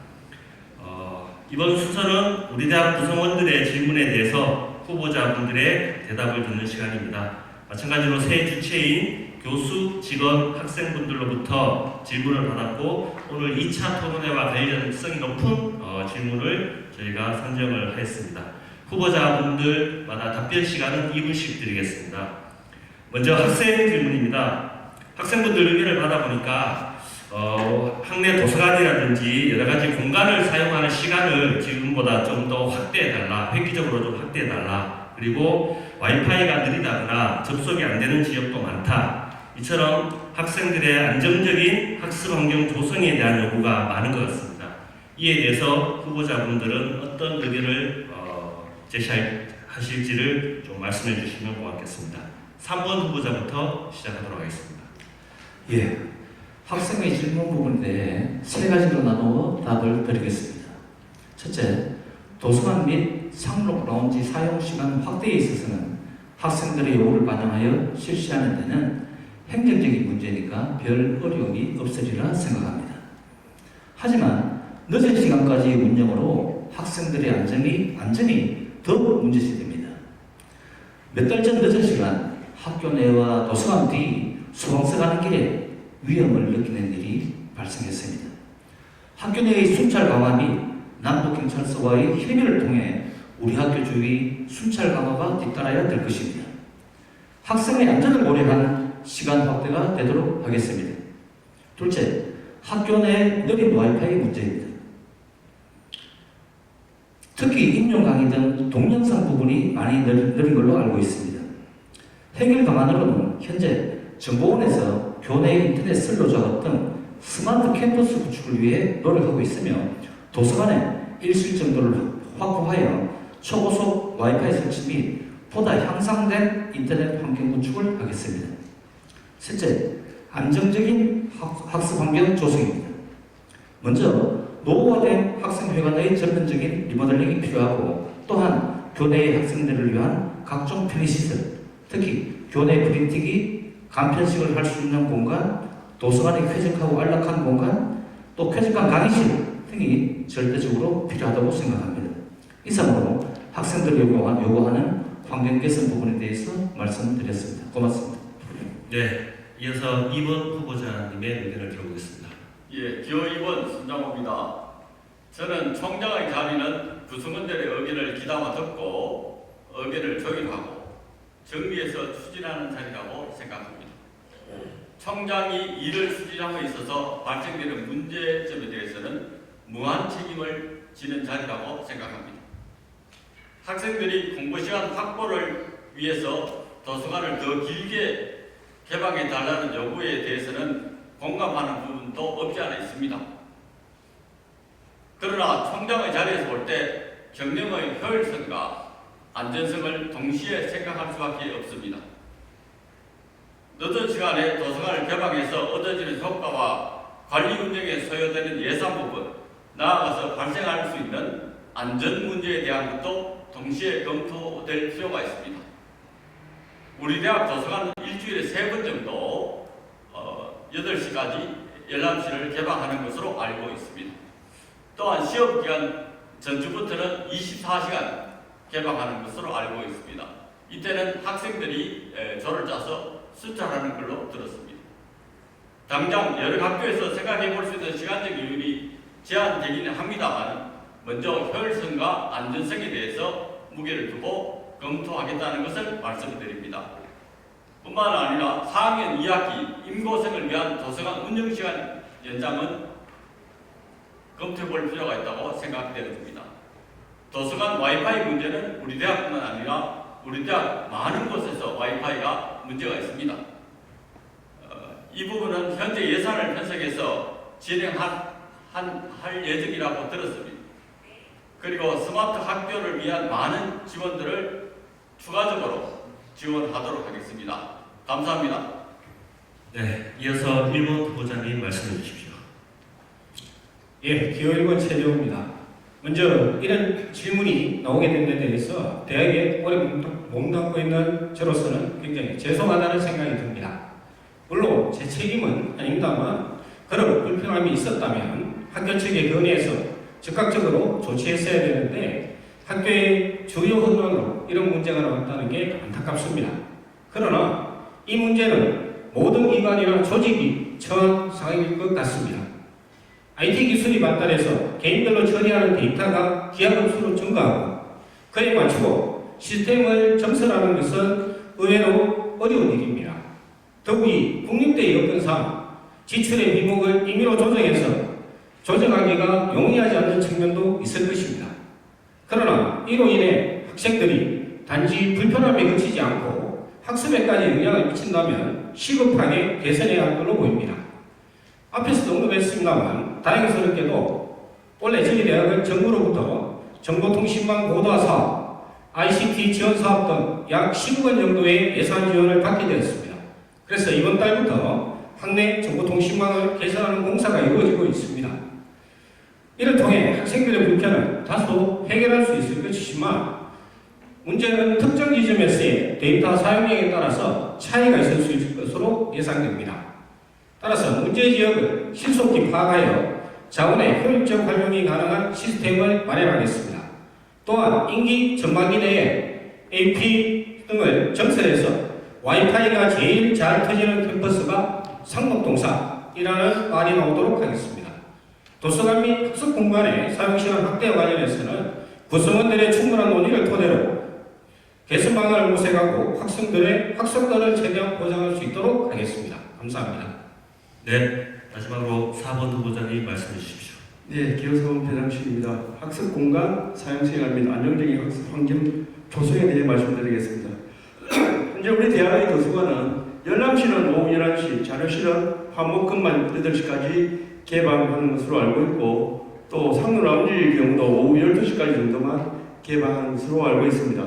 A: 이번 순서는 우리 대학 구성원들의 질문에 대해서 후보자분들의 대답을 듣는 시간입니다. 마찬가지로 새 주체인 교수, 직원, 학생분들로부터 질문을 받았고 오늘 2차 토론회와 관련성이 높은 질문을 저희가 선정을 했습니다. 후보자분들마다 답변 시간은 2분씩 드리겠습니다. 먼저 학생 질문입니다. 학생분들 의견을 받아보니까 학내 도서관이라든지 여러 가지 공간을 사용하는 시간을 지금보다 좀 더 확대해달라, 획기적으로 좀 확대해달라, 그리고 와이파이가 느리다거나 접속이 안 되는 지역도 많다. 이처럼 학생들의 안정적인 학습 환경 조성에 대한 요구가 많은 것 같습니다. 이에 대해서 후보자분들은 어떤 의견을 제시하실지를 좀 말씀해 주시면 고맙겠습니다. 3번 후보자부터 시작하도록 하겠습니다.
F: 예, 학생의 질문 부분에 대해 세 가지로 나누어 답을 드리겠습니다. 첫째, 도서관 및 상록 라운지 사용 시간 확대에 있어서는 학생들의 요구를 반영하여 실시하는 데는 행정적인 문제니까 별 어려움이 없으리라 생각합니다. 하지만 늦은 시간까지 운영으로 학생들의 안전이 더욱 문제시됩니다. 몇 달 전 늦은 시간 학교 내와 도서관 뒤 수강서 가는 길에 위험을 느끼는 일이 발생했습니다. 학교 내의 순찰 강화 및 남부경찰서와의 협의를 통해 우리 학교 주위 순찰 강화가 뒤따라야 될 것입니다. 학생의 안전을 고려한 시간 확대가 되도록 하겠습니다. 둘째, 학교 내 느린 와이파이 문제입니다. 특히 임용 강의 등 동영상 부분이 많이 느린 걸로 알고 있습니다. 해결 방안으로는 현재 정보원에서 교내 인터넷 선로 작업 등 스마트 캠퍼스 구축을 위해 노력하고 있으며 도서관에 일실 정도를 확보하여 초고속 와이파이 설치 및 보다 향상된 인터넷 환경 구축을 하겠습니다. 셋째, 안정적인 학습 환경 조성입니다. 먼저 노후화된 학생회관의 전면적인 리모델링이 필요하고 또한 교내의 학생들을 위한 각종 편의시설, 특히 교내 프린팅이 간편식을 할 수 있는 공간, 도서관의 쾌적하고 안락한 공간, 또 쾌적한 강의실 등이 절대적으로 필요하다고 생각합니다. 이상으로 학생들이 요구하는 환경 개선 부분에 대해서 말씀드렸습니다. 고맙습니다.
A: 네, 이어서 2번 후보자님의 의견을 들어보겠습니다.
D: 예, 기호 2번 손장호입니다. 저는 총장의 자리는 구성원들의 의견을 귀담아 듣고 의견을 조율하고 정리해서 추진하는 자리라고 생각합니다. 총장이 일을 추진함에 있어서 발생되는 문제점에 대해서는 무한 책임을 지는 자리라고 생각합니다. 학생들이 공부 시간 확보를 위해서 도서관을 더 길게 개방해 달라는 요구에 대해서는 공감하는 부분도 없지 않아 있습니다. 그러나 총장의 자리에서 볼 때 경영의 효율성과 안전성을 동시에 생각할 수밖에 없습니다. 늦은 시간에 도서관을 개방해서 얻어지는 효과와 관리 운영에 소요되는 예산 부분, 나아가서 발생할 수 있는 안전 문제에 대한 것도 동시에 검토될 필요가 있습니다. 우리 대학 도서관 일주일에 3번 정도 8시까지 열람실을 개방하는 것으로 알고 있습니다. 또한 시험기간 전주부터는 24시간 개방하는 것으로 알고 있습니다. 이때는 학생들이 조를 짜서 순찰하는 걸로 들었습니다. 당장 여러 학교에서 생각해 볼 수 있는 시간적 이율이 제한되기는 합니다만 먼저 효율성과 안전성에 대해서 무게를 두고 검토하겠다는 것을 말씀드립니다. 뿐만 아니라 4학년 2학기 임고생을 위한 도서관 운영시간 연장은 검토해 볼 필요가 있다고 생각되어집니다. 도서관 와이파이 문제는 우리 대학뿐만 아니라 우리 대학 많은 곳에서 와이파이가 문제가 있습니다. 이 부분은 현재 예산을 편성해서 진행할 예정이라고 들었습니다. 그리고 스마트 학교를 위한 많은 지원들을 추가적으로 지원하도록 하겠습니다. 감사합니다.
A: 네, 이어서 1번 후보자님 말씀해 주십시오.
G: 예, 기호 1번 최재호입니다. 먼저 이런 질문이 나오게 된 데 대해서 대학에 오래 몸담고 있는 저로서는 굉장히 죄송하다는 생각이 듭니다. 물론 제 책임은 아닙니다만 그런 불편함이 있었다면 학교 측에 건의해서 즉각적으로 조치했어야 되는데 학교의 주요 혼돈으로 이런 문제가 나왔다는 게 안타깝습니다. 그러나 이 문제는 모든 기관이나 조직이 처한 상황일 것 같습니다. IT 기술이 발달해서 개인별로 처리하는 데이터가 기하급수로 증가하고 그에 맞추고 시스템을 정설하는 것은 의외로 어려운 일입니다. 더욱이 국립대 여건상 지출의 비목을 임의로 조정해서 조정하기가 용이하지 않는 측면도 있을 것입니다. 그러나 이로 인해 학생들이 단지 불편함에 그치지 않고 학습에까지 영향을 미친다면 시급하게 개선해야 할 걸로 보입니다. 앞에서도 언급했습니다만 다행스럽게도 올해 저희 대학은 정부로부터 정보통신망 고도화 사업, ICT 지원 사업 등 약 10억 원 정도의 예산 지원을 받게 되었습니다. 그래서 이번 달부터 학내 정보통신망을 개선하는 공사가 이루어지고 있습니다. 이를 통해 학생들의 불편을 다소 해결할 수 있을 것이지만 문제는 특정 지점에서의 데이터 사용량에 따라서 차이가 있을 수 있을 것으로 예상됩니다. 따라서 문제 지역을 신속히 파악하여 자원의 효율적 활용이 가능한 시스템을 마련하겠습니다. 또한 임기 전반기 내에 AP 등을 정설해서 와이파이가 제일 잘 터지는 캠퍼스가 상록동사이라는 말이 나오도록 하겠습니다. 도서관 및 학습 공간의 사용시간 확대와 관련해서는 구성원들의 충분한 논의를 토대로 개선 방안을 모색하고 학생들의 학습권을 최대한 보장할 수 있도록 하겠습니다. 감사합니다.
A: 네, 마지막으로 4번 후보자님 말씀해 주십시오.
B: 네, 기호사원 배당식입니다. 학습 공간, 사용시간 및 안정적인 학습 환경 조성에 대해 말씀드리겠습니다. 현재 우리 대학의 도서관은 열람실은 오후 11시, 자료실은 화목금만 8시까지 개방하는 것으로 알고 있고 또 상로라운지의 경우도 오후 12시까지 정도만 개방하는 것으로 알고 있습니다.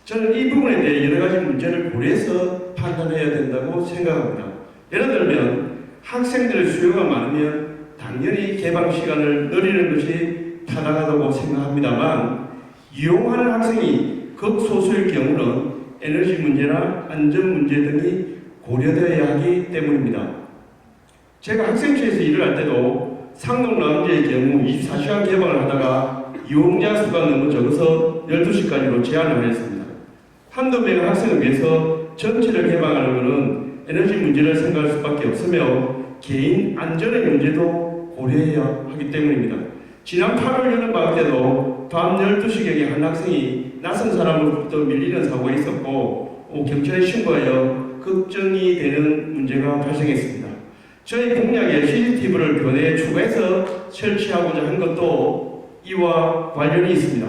B: 저는 이 부분에 대해 여러 가지 문제를 고려해서 판단해야 된다고 생각합니다. 예를 들면 학생들의 수요가 많으면 당연히 개방 시간을 늘리는 것이 타당하다고 생각합니다만 이용하는 학생이 극소수일 경우는 에너지 문제나 안전 문제 등이 고려되어야 하기 때문입니다. 제가 학생처에서 일을 할 때도 상록 라운지의 경우 24시간 개방을 하다가 이용자 수가 너무 적어서 12시까지로 제한을 했습니다. 한두 명의 학생을 위해서 전체를 개방하는 것은 에너지 문제를 생각할 수밖에 없으며 개인 안전의 문제도 고려해야 하기 때문입니다. 지난 8월 여름방학 때도 밤 12시경에 한 학생이 낯선 사람으로부터 밀리는 사고가 있었고 경찰에 신고하여 걱정이 되는 문제가 발생했습니다. 저희 공약에 CCTV를 교내에 추가해서 설치하고자 한 것도 이와 관련이 있습니다.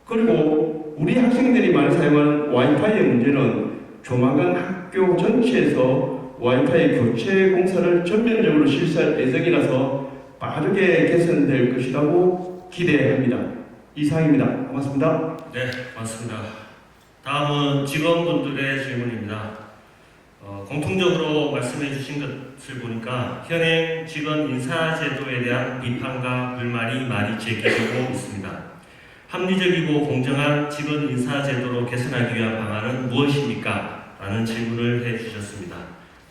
B: 그리고 우리 학생들이 많이 사용하는 와이파이의 문제는 조만간 학교 전체에서 와이파이 교체 공사를 전면적으로 실시할 예정이라서 빠르게 개선될 것이라고 기대합니다. 이상입니다. 고맙습니다.
A: 네, 맞습니다. 다음은 직원분들의 질문입니다. 공통적으로 말씀해 주신 것을 보니까 현행 직원 인사제도에 대한 비판과 불만이 많이 제기되고 있습니다. 합리적이고 공정한 직원 인사제도로 개선하기 위한 방안은 무엇입니까? 라는 질문을 해주셨습니다.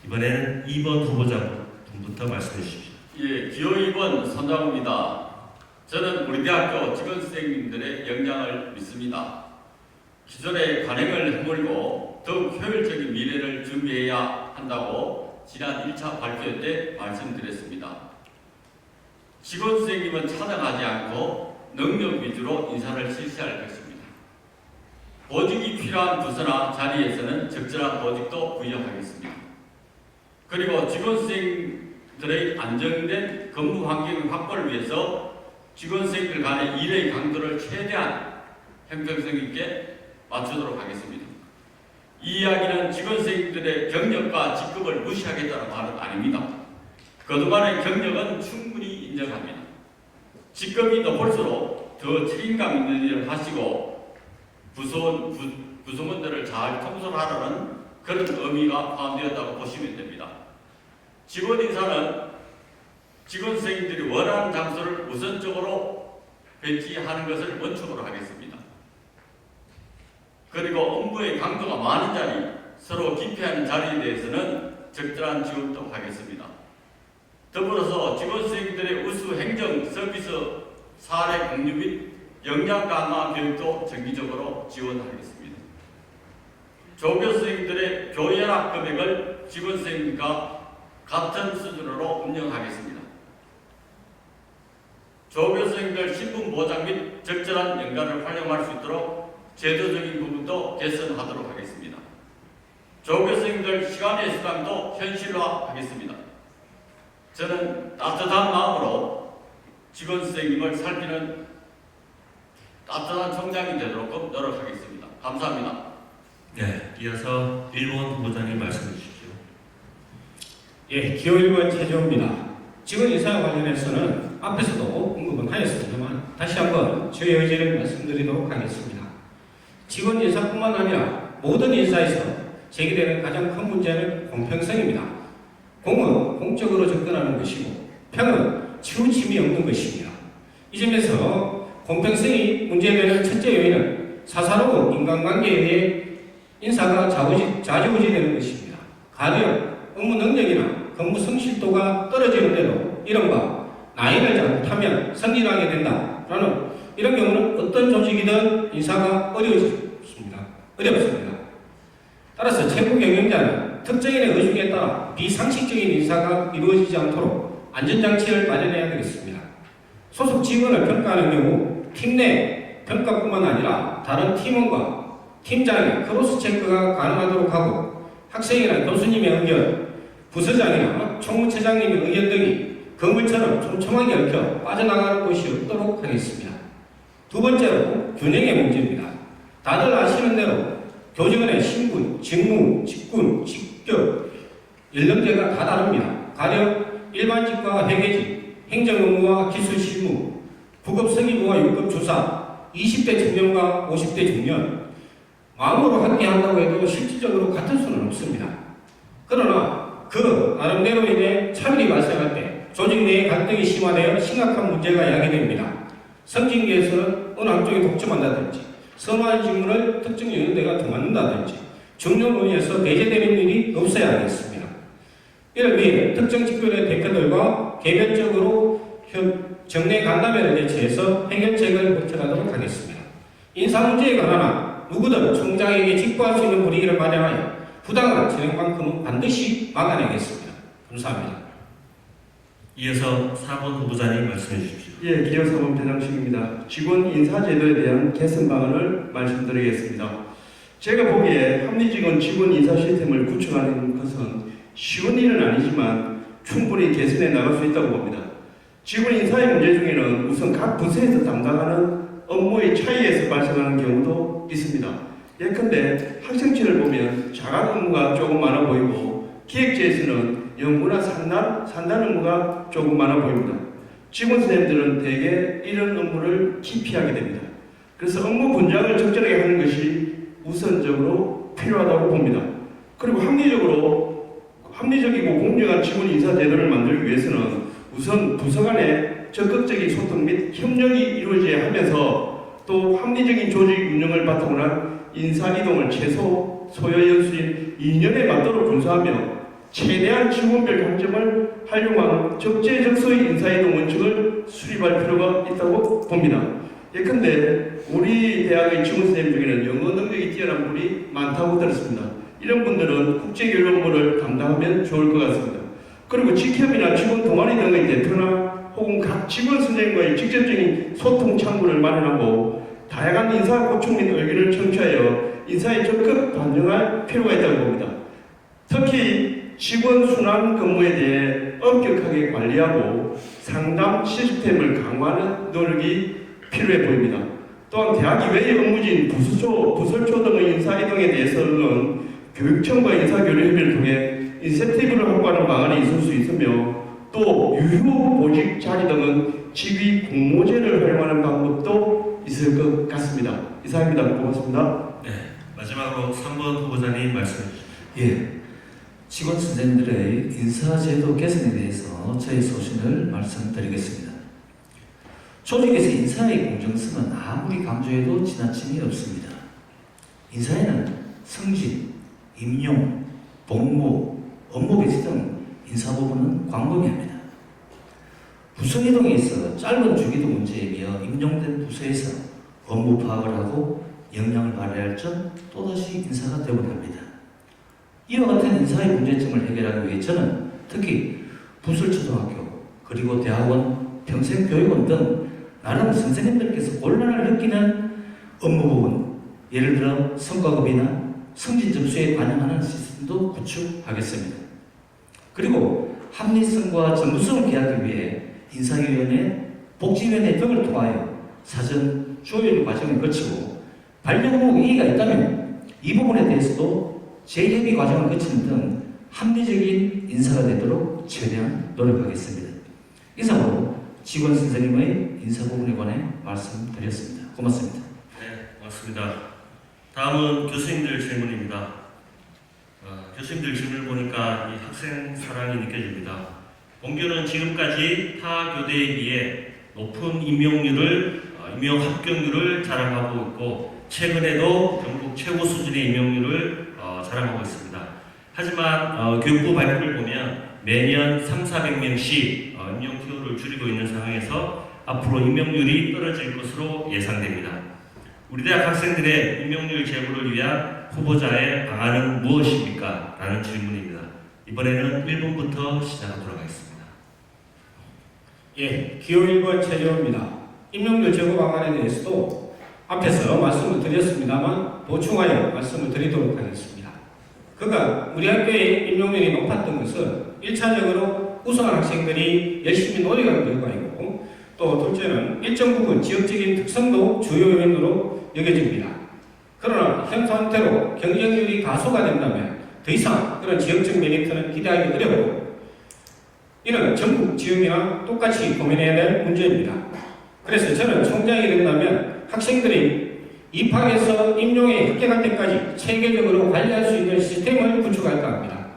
A: 이번에는 2번 후보자분부터 말씀해 주십시오.
D: 예, 기호 2번 선장입니다. 저는 우리 대학교 직원 선생님들의 역량을 믿습니다. 기존의 관행을 허물고 더욱 효율적인 미래를 준비해야 한다고 지난 1차 발표 때 말씀드렸습니다. 직원 선생님은 차등하지 않고 능력 위주로 인사를 실시할 것입니다. 보직이 필요한 부서나 자리에서는 적절한 보직도 부여하겠습니다. 그리고 직원 선생님들의 안정된 근무 환경 확보를 위해서 직원 선생님들 간의 일의 강도를 최대한 형평성 있게 맞추도록 하겠습니다. 이 이야기는 직원 선생님들의 경력과 직급을 무시하겠다는 말은 아닙니다. 그동안의 경력은 충분히 인정합니다. 직급이 높을수록 더 책임감 있는 일을 하시고 구성원들을 잘 통솔하라는 그런 의미가 포함되었다고 보시면 됩니다. 직원 인사는 직원 선생님들이 원하는 장소를 우선적으로 배치하는 것을 원칙으로 하겠습니다. 그리고 업무의 강도가 많은 자리, 서로 기피하는 자리에 대해서는 적절한 지원도 하겠습니다. 더불어서 직원 선생님들의 우수 행정 서비스 사례 공유 및 역량 강화 교육도 정기적으로 지원하겠습니다. 조교 선생님들의 교연학 금액을 직원 선생님과 같은 수준으로 운영하겠습니다. 조교 선생님들 신분 보장 및 적절한 연가를 활용할 수 있도록 제도적인 부분도 개선하도록 하겠습니다. 조교 선생님들 시간의 수당도 현실화하겠습니다. 저는 따뜻한 마음으로 직원 선생님을 살피는 따뜻한 총장이 되도록 노력하겠습니다. 감사합니다.
A: 네, 이어서 일본 후보자님 말씀해 주십시오.
G: 예, 기호 1번 최재호입니다. 직원 인사 관련해서는 앞에서도 언급은 하였습니다만 다시 한번 저의 의지를 말씀드리도록 하겠습니다. 직원 인사뿐만 아니라 모든 인사에서 제기되는 가장 큰 문제는 공평성입니다. 공은 공적으로 접근하는 것이고 평은 치우침이 없는 것입니다. 이 점에서 공평성이 문제되는 첫째 요인은 사사로운 인간관계에 의해 인사가 좌지우지되는 것입니다. 가령 업무 능력이나 근무 성실도가 떨어지는 대로 이른바 나이를 잘못하면 승진하게 된다라는 이런 경우는 어떤 조직이든 인사가 어렵습니다. 따라서 최고 경영자는 특정인의 의중에 따라 비상식적인 인사가 이루어지지 않도록 안전장치를 마련해야 되겠습니다. 소속 직원을 평가하는 경우 팀 내 평가뿐만 아니라 다른 팀원과 팀장의 크로스 체크가 가능하도록 하고 학생이나 교수님의 의견, 부서장이나 총무처장님의 의견 등이 그물처럼 촘촘하게 얽혀 빠져나가는 것이 없도록 하겠습니다. 두 번째로 균형의 문제입니다. 다들 아시는 대로 교직원의 신분, 직무, 직군, 직급, 연령대가 다 다릅니다. 가령 일반직과 회계직, 행정업무와 기술실무, 부급 서기부와 6급 주사, 20대 청년과 50대 중년, 마음으로 함께한다고 해도 실질적으로 같은 수는 없습니다. 그러나 그 나름대로 인해 차별이 발생할 때 조직 내의 갈등이 심화되어 심각한 문제가 야기됩니다. 성징계에서는 어느 한쪽이 독점한다든지 선호한 직무를 특정 연령대가 도맡는다든지 중요 논의에서 배제되는 일이 없어야 하겠습니다. 이를 위해 특정 직군의 대표들과 개별적으로 정례 간담회를 개최해서 해결책을 도출하도록 하겠습니다. 인사 문제에 관한 누구든 총장에게 직보할 수 있는 분위기를 마련하여 부당한 진행만큼은 반드시 막아내겠습니다. 감사합니다.
A: 이어서 4번 후보자님 말씀해 주십시오.
B: 예, 기호 4번 배당식입니다. 직원 인사제도에 대한 개선 방안을 말씀드리겠습니다. 제가 보기에 합리적인 직원 인사 시스템을 구축하는 것은 쉬운 일은 아니지만 충분히 개선해 나갈 수 있다고 봅니다. 직원 인사의 문제 중에는 우선 각 부서에서 담당하는 업무의 차이에서 발생하는 경우도 있습니다. 예컨대 학생증을 보면 자각 업무가 조금 많아 보이고 기획제에서는 연구나 산단 업무가 조금 많아 보입니다. 직원 선생님들은 대개 이런 업무를 기피하게 됩니다. 그래서 업무 분장을 적절하게 하는 것이 우선적으로 필요하다고 봅니다. 그리고 합리적이고 공정한 직원 인사 제도를 만들기 위해서는 우선 부서 간의 적극적인 소통 및 협력이 이루어져야 하면서 또 합리적인 조직 운영을 바탕으로 한 인사 이동을 최소 소요 연수인 2년에 맞도록 준수하며 최대한 직원별 강점을 활용하는 적재적소의 인사이동 원칙을 수립할 필요가 있다고 봅니다. 예컨대 우리 대학의 직원 선생님 중에는 영어 능력이 뛰어난 분이 많다고 들었습니다. 이런 분들은 국제교류 업무를 담당하면 좋을 것 같습니다. 그리고 직협이나 직원 동아리 등의 대표나 혹은 각 직원 선생님과의 직접적인 소통 창구를 마련하고 다양한 인사 고충 및 의견을 청취하여 인사에 적극 반영할 필요가 있다고 봅니다. 특히 직원 순환 근무에 대해 엄격하게 관리하고 상담 시스템을 강화하는 노력이 필요해 보입니다. 또한 대학 이외의 업무진 부설초 등의 인사 이동에 대해서는 교육청과 인사교류 협의를 통해 인센티브를 확보하는 방안이 있을 수 있으며 또 유휴보직 자리 등은 직위 공모제를 활용하는 방법도 있을 것 같습니다. 이상입니다. 고맙습니다.
A: 네, 마지막으로 3번 후보자님 말씀해 주십시오.
F: 예, 직원 선생님들의 인사제도 개선에 대해서 저의 소신을 말씀드리겠습니다. 조직에서 인사의 공정성은 아무리 강조해도 지나침이 없습니다. 인사에는 승진, 임용, 복무, 업무 배치 등 인사 부분은 광범위합니다. 부서 이동에 있어 짧은 주기도 문제이며 임용된 부서에서 업무 파악을 하고 역량을 발휘할 점 또다시 인사가 되곤 합니다. 이와 같은 인사의 문제점을 해결하기 위해 저는 특히 부설초등학교 그리고 대학원, 평생교육원 등 나름 선생님들께서 곤란을 느끼는 업무 부분, 예를 들어 성과급이나 승진 점수에 반영하는 시스템도 구축하겠습니다. 그리고 합리성과 전문성을 기하기 위해 인사위원회, 복지위원회 등을 통하여 사전 조율 과정을 거치고 발령 이의가 있다면 이 부분에 대해서도 재협의 과정을 거치는 등 합리적인 인사가 되도록 최대한 노력하겠습니다. 이상으로 직원 선생님의 인사 부분에 관해 말씀드렸습니다. 고맙습니다.
A: 네, 고맙습니다. 다음은 교수님들 질문입니다. 교수님들 질문을 보니까 이 학생 사랑이 느껴집니다. 본교는 지금까지 타 교대에 비해 높은 임용 합격률을 자랑하고 있고 최근에도 전국 최고 수준의 임용률을 자랑하고 있습니다. 하지만 교육부 발표를 보면 매년 300~400명씩 임용 기호를 줄이고 있는 상황에서 앞으로 임용률이 떨어질 것으로 예상됩니다. 우리 대학 학생들의 임용률 제고를 위한 후보자의 방안은 무엇입니까? 라는 질문입니다. 이번에는 1번부터 시작하도록 하겠습니다.
G: 예, 기호 1번 최재호입니다. 임용률 제고 방안에 대해서도 앞에서 말씀을 드렸습니다만 보충하여 말씀을 드리도록 하겠습니다. 그가 우리 학교의 임용률이 높았던 것은 1차적으로 우수한 학생들이 열심히 노력한 결과이고 또 둘째는 일정 부분 지역적인 특성도 주요 요인으로 여겨집니다. 그러나 현 상태로 경쟁률이 가소가 된다면 더 이상 그런 지역적 메리트는 기대하기 어렵고 이는 전국 지역이나 똑같이 고민해야 될 문제입니다. 그래서 저는 총장이 된다면 학생들이 입학에서 임용에 합격할 때까지 체계적으로 관리할 수 있는 시스템을 구축할까 합니다.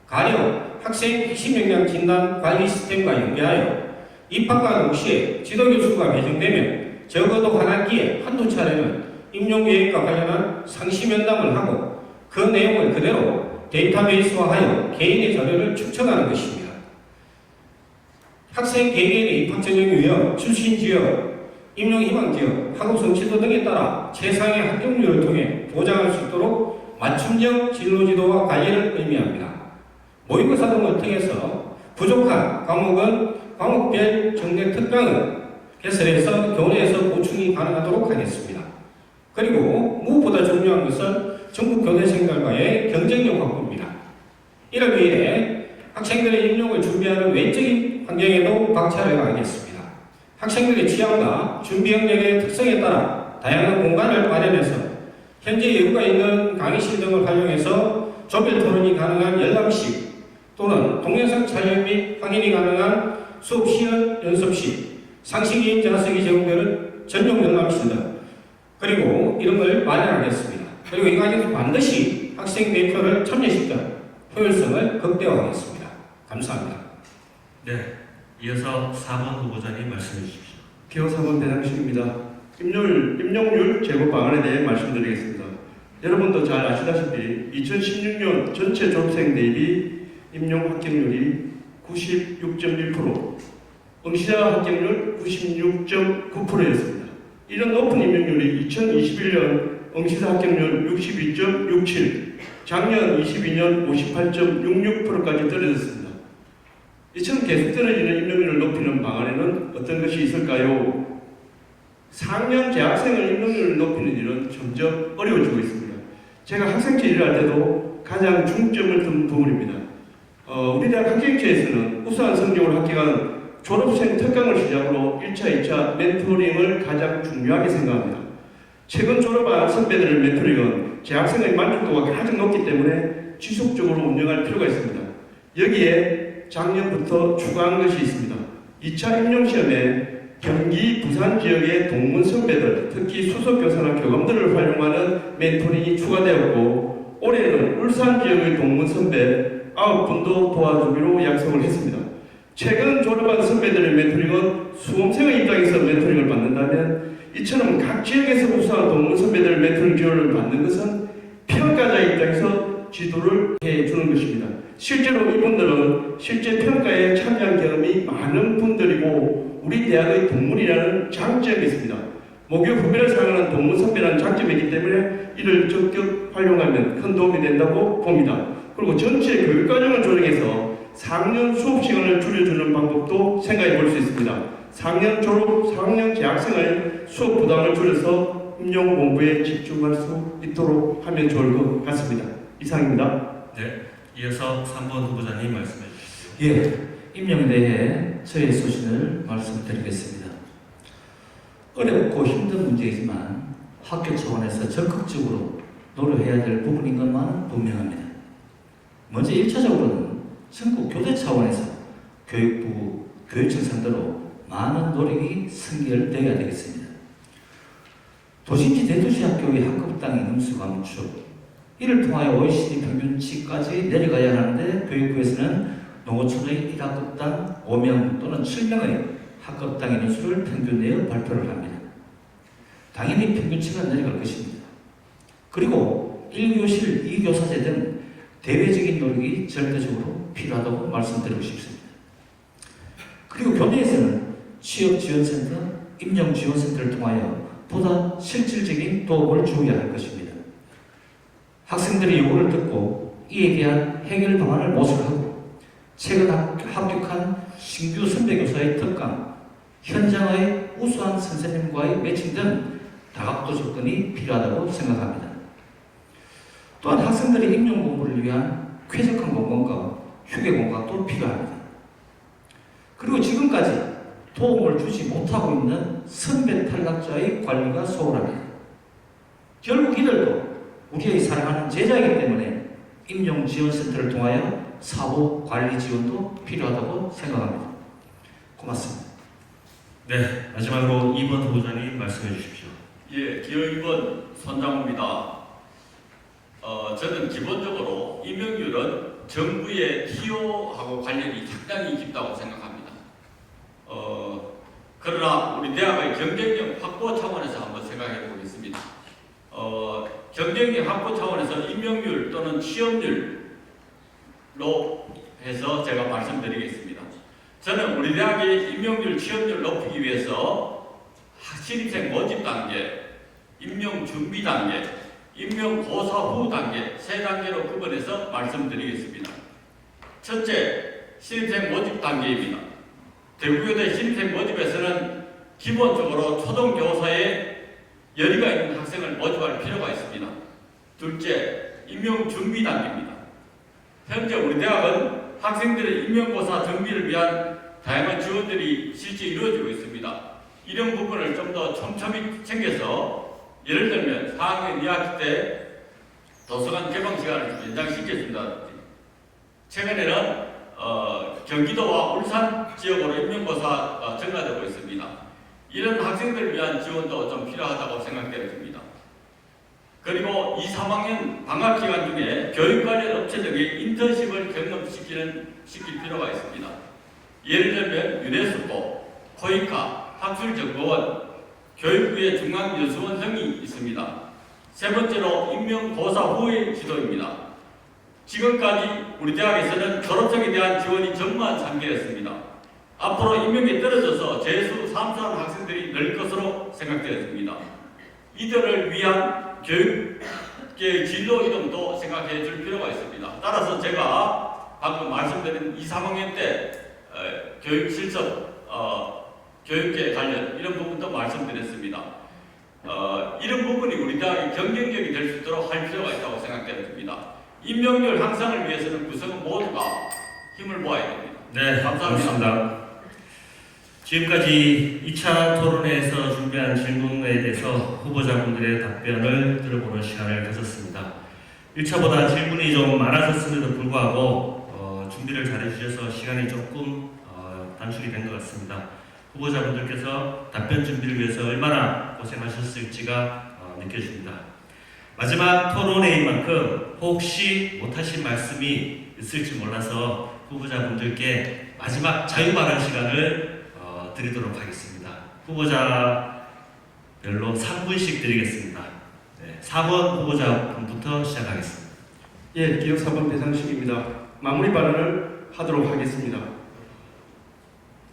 G: 가령 학생 핵심 역량 진단 관리 시스템과 연계하여 입학과 동시에 지도교수가 배정되면 적어도 한 학기에 한두 차례는 임용계획과 관련한 상시 면담을 하고 그 내용을 그대로 데이터베이스화하여 개인의 자료를 축적하는 것입니다. 학생 개개인의 입학 전형 유형, 출신 지역, 임용 희망 지역, 학업 성취도 등에 따라 최상의 합격률을 통해 보장할 수 있도록 맞춤형 진로 지도와 관리를 의미합니다. 모의고사 등을 통해서 부족한 과목은 과목별 정대 특강을 개설해서 교내에서 보충이 가능하도록 하겠습니다. 그리고 무엇보다 중요한 것은 전국 교대생들과의 경쟁력 확보입니다. 이를 위해 학생들의 임용을 준비하는 외적인 환경에도 박차를 가하겠습니다. 학생들의 취향과 준비 역량의 특성에 따라 다양한 공간을 마련해서 현재 여유가 있는 강의실 등을 활용해서 조별 토론이 가능한 열람식 또는 동영상 촬영 및 확인이 가능한 수업 시연 연습실, 상식인 좌석이 제공되는 전용 열람실 등 그리고 이런 걸 마련하겠습니다. 그리고 이 과정에서 반드시 학생 대표를 참여시켜 효율성을 극대화하겠습니다. 감사합니다.
A: 네, 이어서 4번 후보자님 말씀해 주십시오.
B: 기호 4번 배당식입니다. 임용률 제고 방안에 대해 말씀드리겠습니다. 여러분도 잘 아시다시피 2016년 전체 졸업생 대비 임용 합격률이 96.1%, 응시자 합격률 96.9%였습니다. 이런 높은 임용률이 2021년 응시자 합격률 62.67, 작년 22년 58.66%까지 떨어졌습니다. 이처럼 계속 떨어지는 임용률을 높이는 방안에는 어떤 것이 있을까요? 4학년 재학생을 임용률을 높이는 일은 점점 어려워지고 있습니다. 제가 학생체 일을 할 때도 가장 중점을 둔 부분입니다. 우리 대학 학생체에서는 우수한 성적을 합격한 졸업생 특강을 시작으로 1차, 2차 멘토링을 가장 중요하게 생각합니다. 최근 졸업한 선배들의 멘토링은 재학생의 만족도가 가장 높기 때문에 지속적으로 운영할 필요가 있습니다. 여기에 작년부터 추가한 것이 있습니다. 2차 임용시험에 경기, 부산 지역의 동문 선배들, 특히 수석교사나 교감들을 활용하는 멘토링이 추가되었고 올해는 울산 지역의 동문 선배 9분도 도와주기로 약속을 했습니다. 최근 졸업한 선배들의 멘토링은 수험생의 입장에서 멘토링을 받는다면 이처럼 각 지역에서 우수한 동문 선배들 멘토링 지원을 받는 것은 평가자의 입장에서 지도를 해주는 것입니다. 실제로 이분들은 실제 평가에 참여한 경험이 많은 분들이고 우리 대학의 동문이라는 장점이 있습니다. 모교 후배를 사용하는 동문선배라는 장점이 있기 때문에 이를 적극 활용하면 큰 도움이 된다고 봅니다. 그리고 전체 교육과정을 조정해서 4학년 수업 시간을 줄여주는 방법도 생각해 볼 수 있습니다. 4학년 졸업, 4학년 재학생의 수업 부담을 줄여서 임용 공부에 집중할 수 있도록 하면 좋을 것 같습니다. 이상입니다.
A: 네, 이어서 3번 후보자님 말씀해 주십시오.
F: 예, 임명에 대해 저의 소신을 말씀드리겠습니다. 어렵고 힘든 문제이지만 학교 차원에서 적극적으로 노력해야 될 부분인 것만 분명합니다. 먼저 1차적으로는 전국 교대 차원에서 교육부, 교육청 상대로 많은 노력이 선결되어야 되겠습니다. 도심지 대도시 학교의 학급당 인원수 감축, 이를 통하여 OECD 평균치까지 내려가야 하는데 교육부에서는 농어촌의 1학급당 5명 또는 7명의 학급당 인원수를 평균 내어 발표를 합니다. 당연히 평균치가 내려갈 것입니다. 그리고 1교실, 2교사제 등 대외적인 노력이 절대적으로 필요하다고 말씀드리고 싶습니다. 그리고 교내에서는 취업지원센터, 임용지원센터를 통하여 보다 실질적인 도움을 주어야 할 것입니다. 학생들의 요구를 듣고 이에 대한 해결 방안을 모색하고 최근 합격한 신규 선배교사의 특강, 현장의 우수한 선생님과의 매칭 등 다각도 접근이 필요하다고 생각합니다. 또한 학생들의 임용 공부를 위한 쾌적한 공간과 휴게 공간도 필요합니다. 그리고 지금까지 도움을 주지 못하고 있는 선배 탈락자의 관리가 소홀합니다. 결국 이들도 우리의 사랑하는 제자이기 때문에 임용지원센터를 통하여 사후 관리 지원도 필요하다고 생각합니다. 고맙습니다.
A: 네, 마지막으로 2번 후보자님 말씀해 주십시오.
D: 예, 기호 2번 손장호입니다. 저는 기본적으로 임명률은 정부의 TO하고 관련이 상당히 깊다고 생각합니다. 그러나 우리 대학의 경쟁력 확보 차원에서 한번 생각해 보겠습니다. 경쟁력 확보 차원에서 임명률 또는 취업률로 해서 제가 말씀드리겠습니다. 저는 우리 대학의 임명률, 취업률 높이기 위해서 신입생 모집 단계, 임용 준비 단계, 임용 고사 후 단계 세 단계로 구분해서 말씀드리겠습니다. 첫째, 신입생 모집 단계입니다. 대구교대 신입생 모집에서는 기본적으로 초등교사에 열의가 있는 학생을 모집할 필요가 있습니다. 둘째, 임용 준비 단계입니다. 현재 우리 대학은 학생들의 임용고사 준비를 위한 다양한 지원들이 실제 이루어지고 있습니다. 이런 부분을 좀 더 촘촘히 챙겨서 예를 들면 4학년 2학기 때 도서관 개방 시간을 연장시켰습니다. 최근에는 경기도와 울산 지역으로 임용고사가 증가되고 있습니다. 이런 학생들을 위한 지원도 좀 필요하다고 생각되어집니다. 그리고 2, 3학년 방학 기간 중에 교육 관련 업체 등의 인턴십을 시킬 필요가 있습니다. 예를 들면 유네스코, 코이카, 학술정보원, 교육부의 중앙연수원 등이 있습니다. 세 번째로 임명고사 후의 지도입니다. 지금까지 우리 대학에서는 졸업생에 대한 지원이 전무한 상태였습니다. 앞으로 임명이 떨어져서 재수, 삼수하는 학생들이 늘 것으로 생각되었습니다. 이들을 위한 교육계의 진로 이동도 생각해 줄 필요가 있습니다. 따라서 제가 방금 말씀드린 2, 3학년 때 교육 실습, 교육계 관련 이런 부분도 말씀드렸습니다. 이런 부분이 우리 대학의 경쟁력이 될 수 있도록 할 필요가 있다고 생각됩니다. 임명률 향상을 위해서는 구성원 모두가 힘을 모아야 됩니다.
A: 네,
D: 감사합니다.
A: 고맙습니다. 지금까지 2차 토론회에서 준비한 질문에 대해서 후보자분들의 답변을 들어보는 시간을 가졌습니다. 1차보다 질문이 좀 많아졌음에도 불구하고 준비를 잘 해주셔서 시간이 조금 단축이 된 것 같습니다. 후보자분들께서 답변 준비를 위해서 얼마나 고생하셨을지가 느껴집니다. 마지막 토론회인 만큼 혹시 못하신 말씀이 있을지 몰라서 후보자분들께 마지막 자유발언 시간을 드리도록 하겠습니다. 후보자별로 3분씩 드리겠습니다. 네, 4번 후보자분부터 시작하겠습니다.
B: 예, 기억 4번 배상식입니다. 마무리 발언을 하도록 하겠습니다.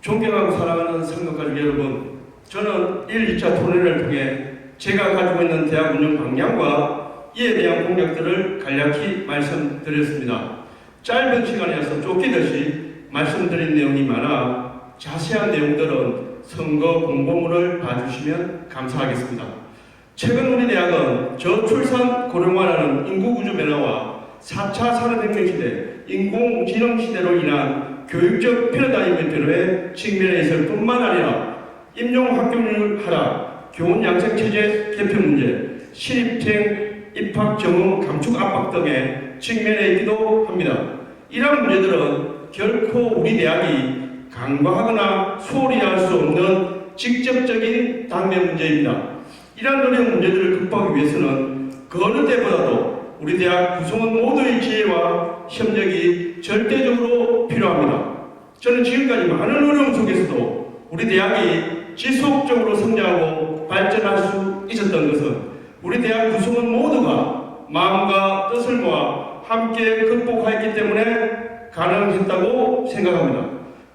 B: 존경하고 사랑하는 상급가족 여러분, 저는 1, 2차 토론회를 통해 제가 가지고 있는 대학 운영 방향과 이에 대한 공약들을 간략히 말씀드렸습니다. 짧은 시간이어서 쫓기듯이 말씀드린 내용이 많아 자세한 내용들은 선거 공보문을 봐주시면 감사하겠습니다. 최근 우리 대학은 저출산 고령화라는 인구구조 변화와 4차 산업혁명 시대, 인공지능 시대로 인한 교육적 패러다임의 변화에 직면해 있을 뿐만 아니라 임용 합격률 하락, 교원 양성 체제 개편 문제, 신입생 입학 적응 감축 압박 등에 직면해 있기도 합니다. 이러한 문제들은 결코 우리 대학이 간과하거나 소홀히 할 수 없는 직접적인 당면 문제입니다. 이러한 어려운 문제들을 극복하기 위해서는 그 어느 때보다도 우리 대학 구성원 모두의 지혜와 협력이 절대적으로 필요합니다. 저는 지금까지 많은 어려움 속에서도 우리 대학이 지속적으로 성장하고 발전할 수 있었던 것은 우리 대학 구성원 모두가 마음과 뜻을 모아 함께 극복하였기 때문에 가능했다고 생각합니다.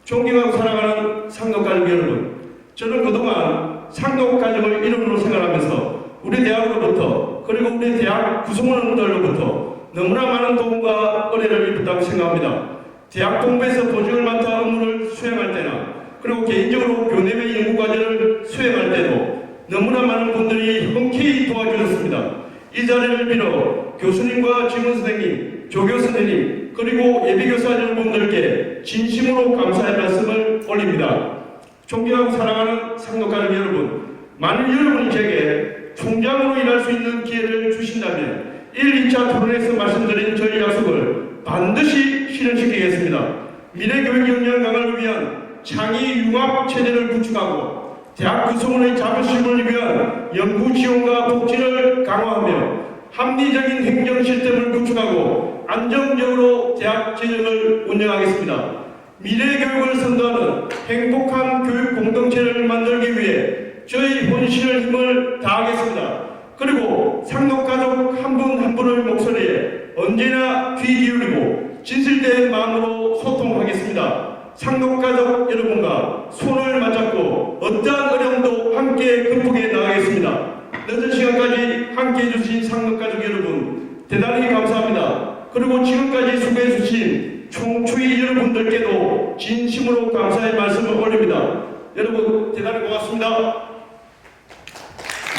B: 존경하고 사랑하는 상록가족 여러분, 저는 그동안 상록가족을 이름으로 생각하면서 우리 대학으로부터 그리고 우리 대학 구성원들로부터 너무나 많은 도움과 은혜를 입었다고 생각합니다. 대학 본부에서 보직을 맡아 업무를 수행할 때나 그리고 개인적으로 교내외 연구과제를 수행할 때도 너무나 많은 분들이 흔쾌히 도와주셨습니다. 이 자리를 빌어 교수님과 직원 선생님, 조교 선생님, 그리고 예비교사 여러분들께 진심으로 감사의 말씀을 올립니다. 존경하고 사랑하는 상록가족 여러분, 만일 여러분이 제게 총장으로 일할 수 있는 기회를 주신다면 1, 2차 토론에서 말씀드린 저희 약속을 반드시 실현시키겠습니다. 미래 교육 역량 강화를 위한 창의 융합 체제를 구축하고 대학 구성원의 자부심을 위한 연구 지원과 복지를 강화하며 합리적인 행정 시스템을 구축하고 안정적으로 대학 재정을 운영하겠습니다. 미래 교육을 선도하는 행복한 교육 공동체를 만들기 위해 저희 혼신의 힘을 다하겠습니다. 그리고 상록가족 한 분 한 분의 목소리에 언제나 귀 기울이고 진실된 마음으로 소통하겠습니다. 상록가족 여러분과 손을 맞잡고 어떠한 어려움도 함께 극복해 나가겠습니다. 늦은 시간까지 함께해 주신 상록가족 여러분 대단히 감사합니다. 그리고 지금까지 수고해 주신 총추위 여러분들께도 진심으로 감사의 말씀을 올립니다. 여러분 대단히 고맙습니다.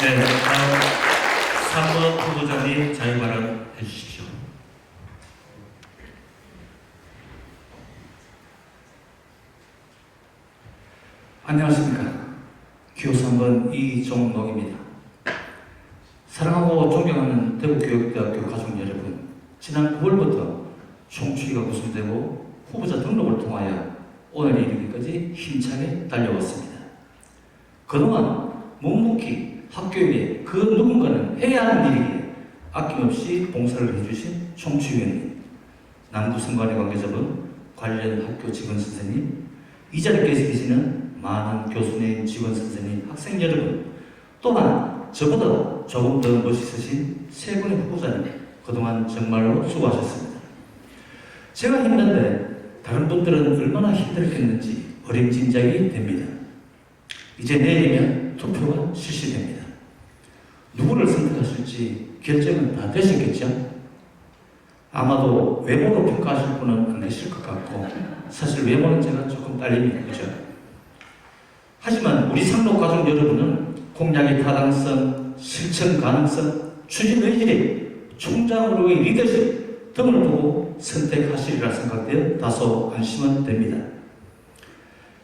A: 네, 다음 3번 후보자님 자유 발언해 주십시오.
F: 안녕하십니까. 기호 3번 이종록입니다. 사랑하고 존경하는 대구교육대학교 가족 여러분, 지난 9월부터 총추위가 구성되고 후보자 등록을 통하여 오늘 이르기까지 힘차게 달려왔습니다. 그동안 묵묵히 학교에 그 누군가는 해야 하는 일이기에 아낌없이 봉사를 해주신 총추위원님, 남구선관위 관계자분, 관련 학교 직원 선생님, 이 자리에 계시는 많은 교수님, 직원 선생님, 학생 여러분, 또한 저보다 조금 더 멋있으신 세 분의 후보자님, 그동안 정말로 수고하셨습니다. 제가 힘든데 다른 분들은 얼마나 힘들겠는지 어림짐작이 됩니다. 이제 내일이면 투표가 실시됩니다. 누구를 선택하실지 결정은 다 되셨겠죠? 아마도 외모로 평가하실 분은 안 계실 것 같고 사실 외모는 제가 조금 딸립니다. 그죠? 하지만 우리 상록가족 여러분은 공약의 타당성, 실천 가능성, 추진 의지, 총장으로의 리더십 등을 보고 선택하시리라 생각되어 다소 안심은 됩니다.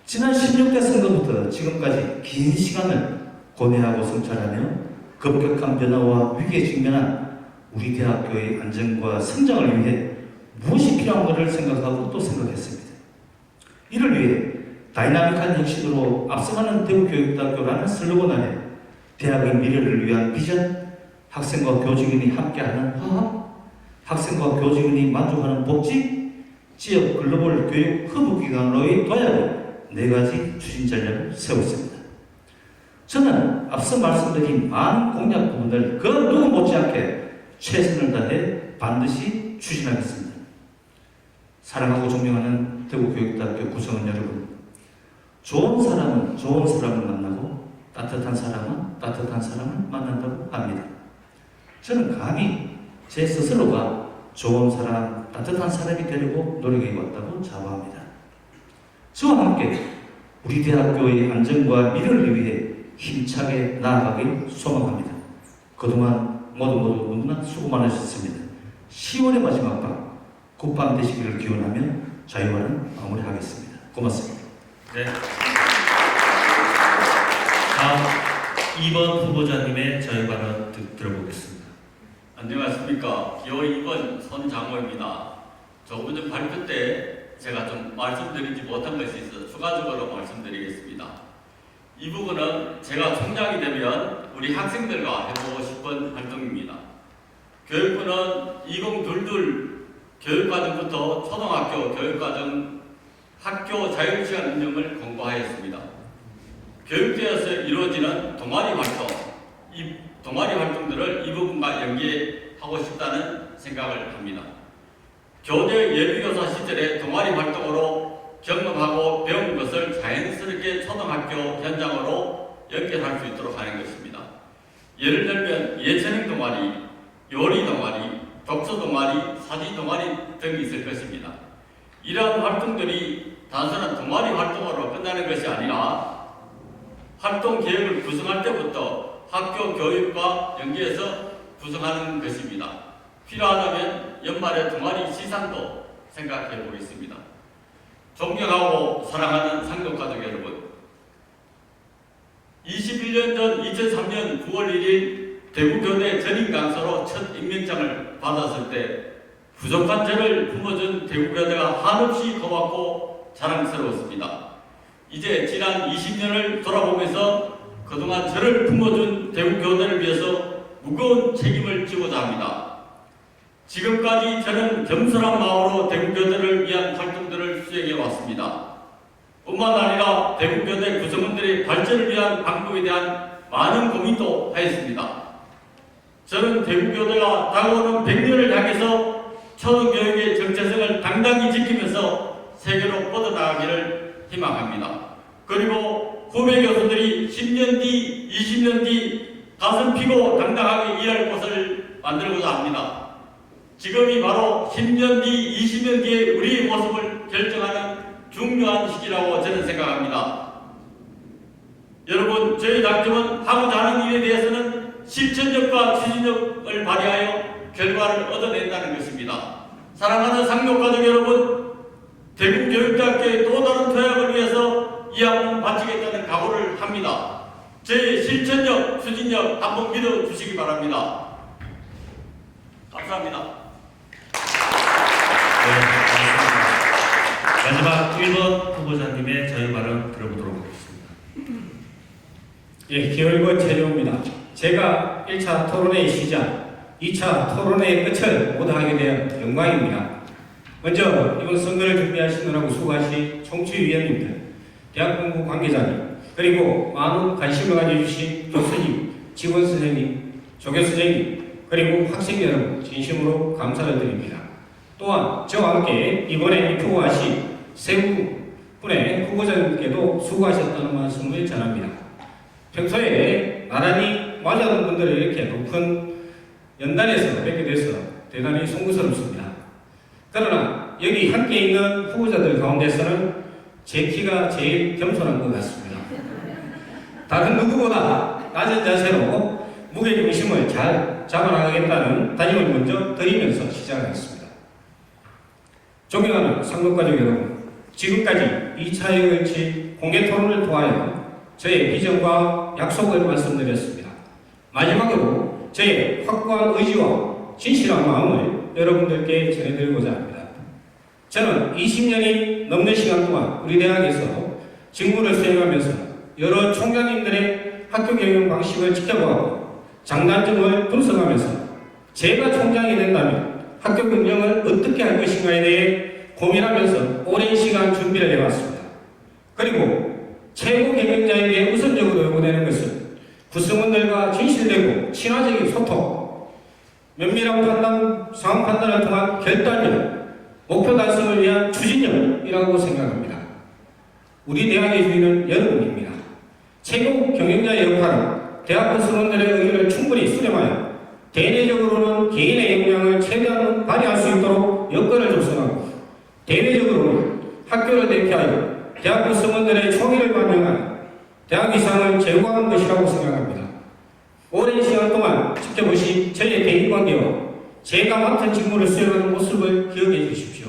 F: 지난 16대 선거부터 지금까지 긴 시간을 고뇌하고 성찰하며 급격한 변화와 위기에 직면한 우리 대학교의 안정과 성장을 위해 무엇이 필요한가를 생각하고 또 생각했습니다. 이를 위해 다이나믹한 혁신으로 앞서가는 대구교육대학교라는 슬로건 아래 대학의 미래를 위한 비전, 학생과 교직원이 함께하는 화합, 학생과 교직원이 만족하는 복지, 지역 글로벌 교육 허브기관으로의 도약을 4가지 추진 전략을 세웠습니다. 저는 앞서 말씀드린 많은 공약 부분을 그 누구 못지않게 최선을 다해 반드시 추진하겠습니다. 사랑하고 존경하는 대구교육대학교 구성원 여러분, 좋은 사람은 좋은 사람을 만나고 따뜻한 사람은 따뜻한 사람을 만난다고 합니다. 저는 감히 제 스스로가 좋은 사람, 따뜻한 사람이 되려고 노력해 왔다고 자부합니다. 저와 함께 우리 대학교의 안정과 미래를 위해 힘차게 나아가길 소망합니다. 그동안 모두 너무나 수고 많으셨습니다. 10월의 마지막 밤, 굿밤 되시기를 기원하며 자유화는 마무리하겠습니다. 고맙습니다.
A: 네. 다음 2번 후보자님의 자유 발언 들어보겠습니다.
D: 안녕하십니까. 기호 2번 손장호입니다. 조금 전 발표 때 제가 좀 말씀드리지 못한 것이 있어서 추가적으로 말씀드리겠습니다. 이 부분은 제가 총장이 되면 우리 학생들과 해보고 싶은 활동입니다. 교육부는 2022 교육과정부터 초등학교 교육과정 학교 자율시간 운영을 공고하였습니다. 교육대에서 이루어지는 동아리 활동, 이 동아리 활동들을 이 부분과 연계하고 싶다는 생각을 합니다. 교대 예비교사 시절에 동아리 활동으로 경험하고 배운 것을 자연스럽게 초등학교 현장으로 연결할 수 있도록 하는 것입니다. 예를 들면 예체능 동아리, 요리 동아리, 독서 동아리, 사진 동아리 등이 있을 것입니다. 이러한 활동들이 단순한 동아리 활동으로 끝나는 것이 아니라 활동 계획을 구성할 때부터 학교 교육과 연계해서 구성하는 것입니다. 필요하다면 연말에 동아리 시상도 생각해 보겠습니다. 존경하고 사랑하는 상급가족 여러분, 21년 전 2003년 9월 1일 대구교대 전임 강사로 첫 임명장을 받았을 때 부족한 저를 품어준 대구교대가 한없이 고맙고 자랑스러웠습니다. 이제 지난 20년을 돌아보면서 그동안 저를 품어준 대구교대를 위해서 무거운 책임을 지고자 합니다. 지금까지 저는 겸손한 마음으로 대구교대를 위한 활동들을 수행해 왔습니다. 뿐만 아니라 대구교대 구성원들의 발전을 위한 방법에 대한 많은 고민도 하였습니다. 저는 대구교대가 다가오는 100년을 향해서 초등교육의 정체성을 당당히 지키면서 세계로 뻗어나가기를 희망합니다. 그리고 후배 교수들이 10년 뒤, 20년 뒤 가슴 피고 당당하게 일할 곳을 만들고자 합니다. 지금이 바로 10년 뒤, 20년 뒤의 우리의 모습을 결정하는 중요한 시기라고 저는 생각합니다. 여러분, 저희 당점은 하고자 하는 일에 대해서는 실천력과 추진력을 발휘하여 결과를 얻어낸다는 것입니다. 사랑하는 상록가족 여러분, 대구교육대학교의 또 다른 도약을 위해서 이 학원 바치겠다는 각오를 합니다. 저의 실천력, 추진력 한번 믿어주시기 바랍니다. 감사합니다.
A: 네, 마지막 1번 후보자님의 자유 발언 들어보도록 하겠습니다.
G: 예, 기호 1번 최재호입니다. 제가 1차 토론회의 시작, 2차 토론회의 끝을 모두하게 되어 영광입니다. 먼저 이번 선거를 준비하시느라고 수고하신 청취위원님들, 대학본부 관계자님, 그리고 많은 관심을 가져주신 교수님, 직원 선생님, 조교 선생님, 그리고 학생 여러분 진심으로 감사를 드립니다. 또한 저와 함께 이번에 투표하신 세 분의 후보자님께도 수고하셨다는 말씀을 전합니다. 평소에 나란히 맞이하는 분들을 이렇게 높은 연단에서 뵙게 돼서 대단히 송구스럽습니다. 그러나 여기 함께 있는 후보자들 가운데서는 제 키가 제일 겸손한 것 같습니다. 다른 누구보다 낮은 자세로 무게중심을 잘 잡아나가겠다는 다짐을 먼저 드리면서 시작하겠습니다. 존경하는 상록가족 여러분, 지금까지 2차에 걸친 공개 토론을 통하여 저의 비전과 약속을 말씀드렸습니다. 마지막으로 저의 확고한 의지와 진실한 마음을 여러분들께 전해드리고자 합니다. 저는 20년이 넘는 시간 동안 우리 대학에서 직무를 수행하면서 여러 총장님들의 학교 경영 방식을 지켜보고 장단점을 분석하면서 제가 총장이 된다면 학교 경영을 어떻게 할 것인가에 대해 고민하면서 오랜 시간 준비를 해왔습니다. 그리고 최고 경영자에게 우선적으로 요구되는 것은 구성원들과 진실되고 친화적인 소통, 면밀한 판단, 상황 판단을 통한 결단력, 목표 달성을 위한 추진력이라고 생각합니다. 우리 대학의 주인은 여러분입니다. 최고 경영자의 역할은 대학교 선원들의 의견을 충분히 수렴하여 대내적으로는 개인의 역량을 최대한 발휘할 수 있도록 여건을 조성하고 대외적으로는 학교를 대표하여 대학교 선원들의 총의를 반영한 대학 이상을 제공하는 것이라고 생각합니다. 오랜 시간 동안 지켜보신 저희의 대인관계와 제가 맡은 직무를 수행하는 모습을 기억해 주십시오.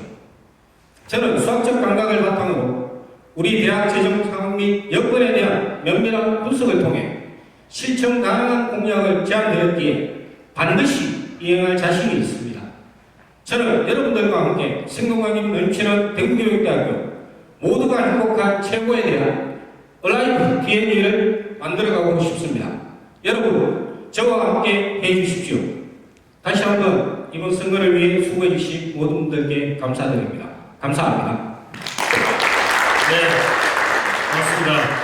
G: 저는 수학적 감각을 바탕으로 우리 대학 재정 상황 및 여건에 대한 면밀한 분석을 통해 실천 가능한 공약을 제안드렸기에 반드시 이행할 자신이 있습니다. 저는 여러분들과 함께 생동감이 넘치는 대구교육대학교 모두가 행복한 최고에 대한 얼라이프 DNA를 만들어가고 싶습니다. 여러분, 저와 함께 해주십시오. 다시 한번 이번 선거를 위해 수고해 주신 모든 분들께 감사드립니다. 감사합니다.
A: 네, 고맙습니다.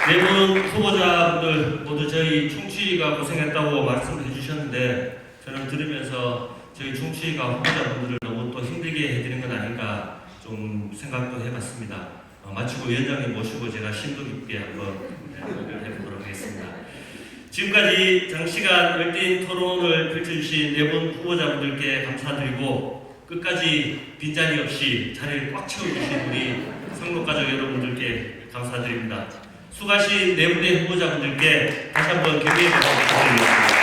A: 네 분 후보자분들 모두 저희 충치가 고생했다고 말씀해 주셨는데 저는 들으면서 저희 충치가 후보자분들을 너무 또 힘들게 해드린 건 아닌가 좀 생각도 해봤습니다. 마치고 위원장님 모시고 제가 심도 깊게 한번 해보도록 하겠습니다. 지금까지 장시간 열띤 토론을 펼쳐주신 네 분 후보자분들께 감사드리고 끝까지 빈자리 없이 자리를 꽉 채워주신 우리 상록가족 여러분들께 감사드립니다. 수고하신 네 분의 후보자분들께 다시 한번 격려의 박수 부탁드리겠습니다.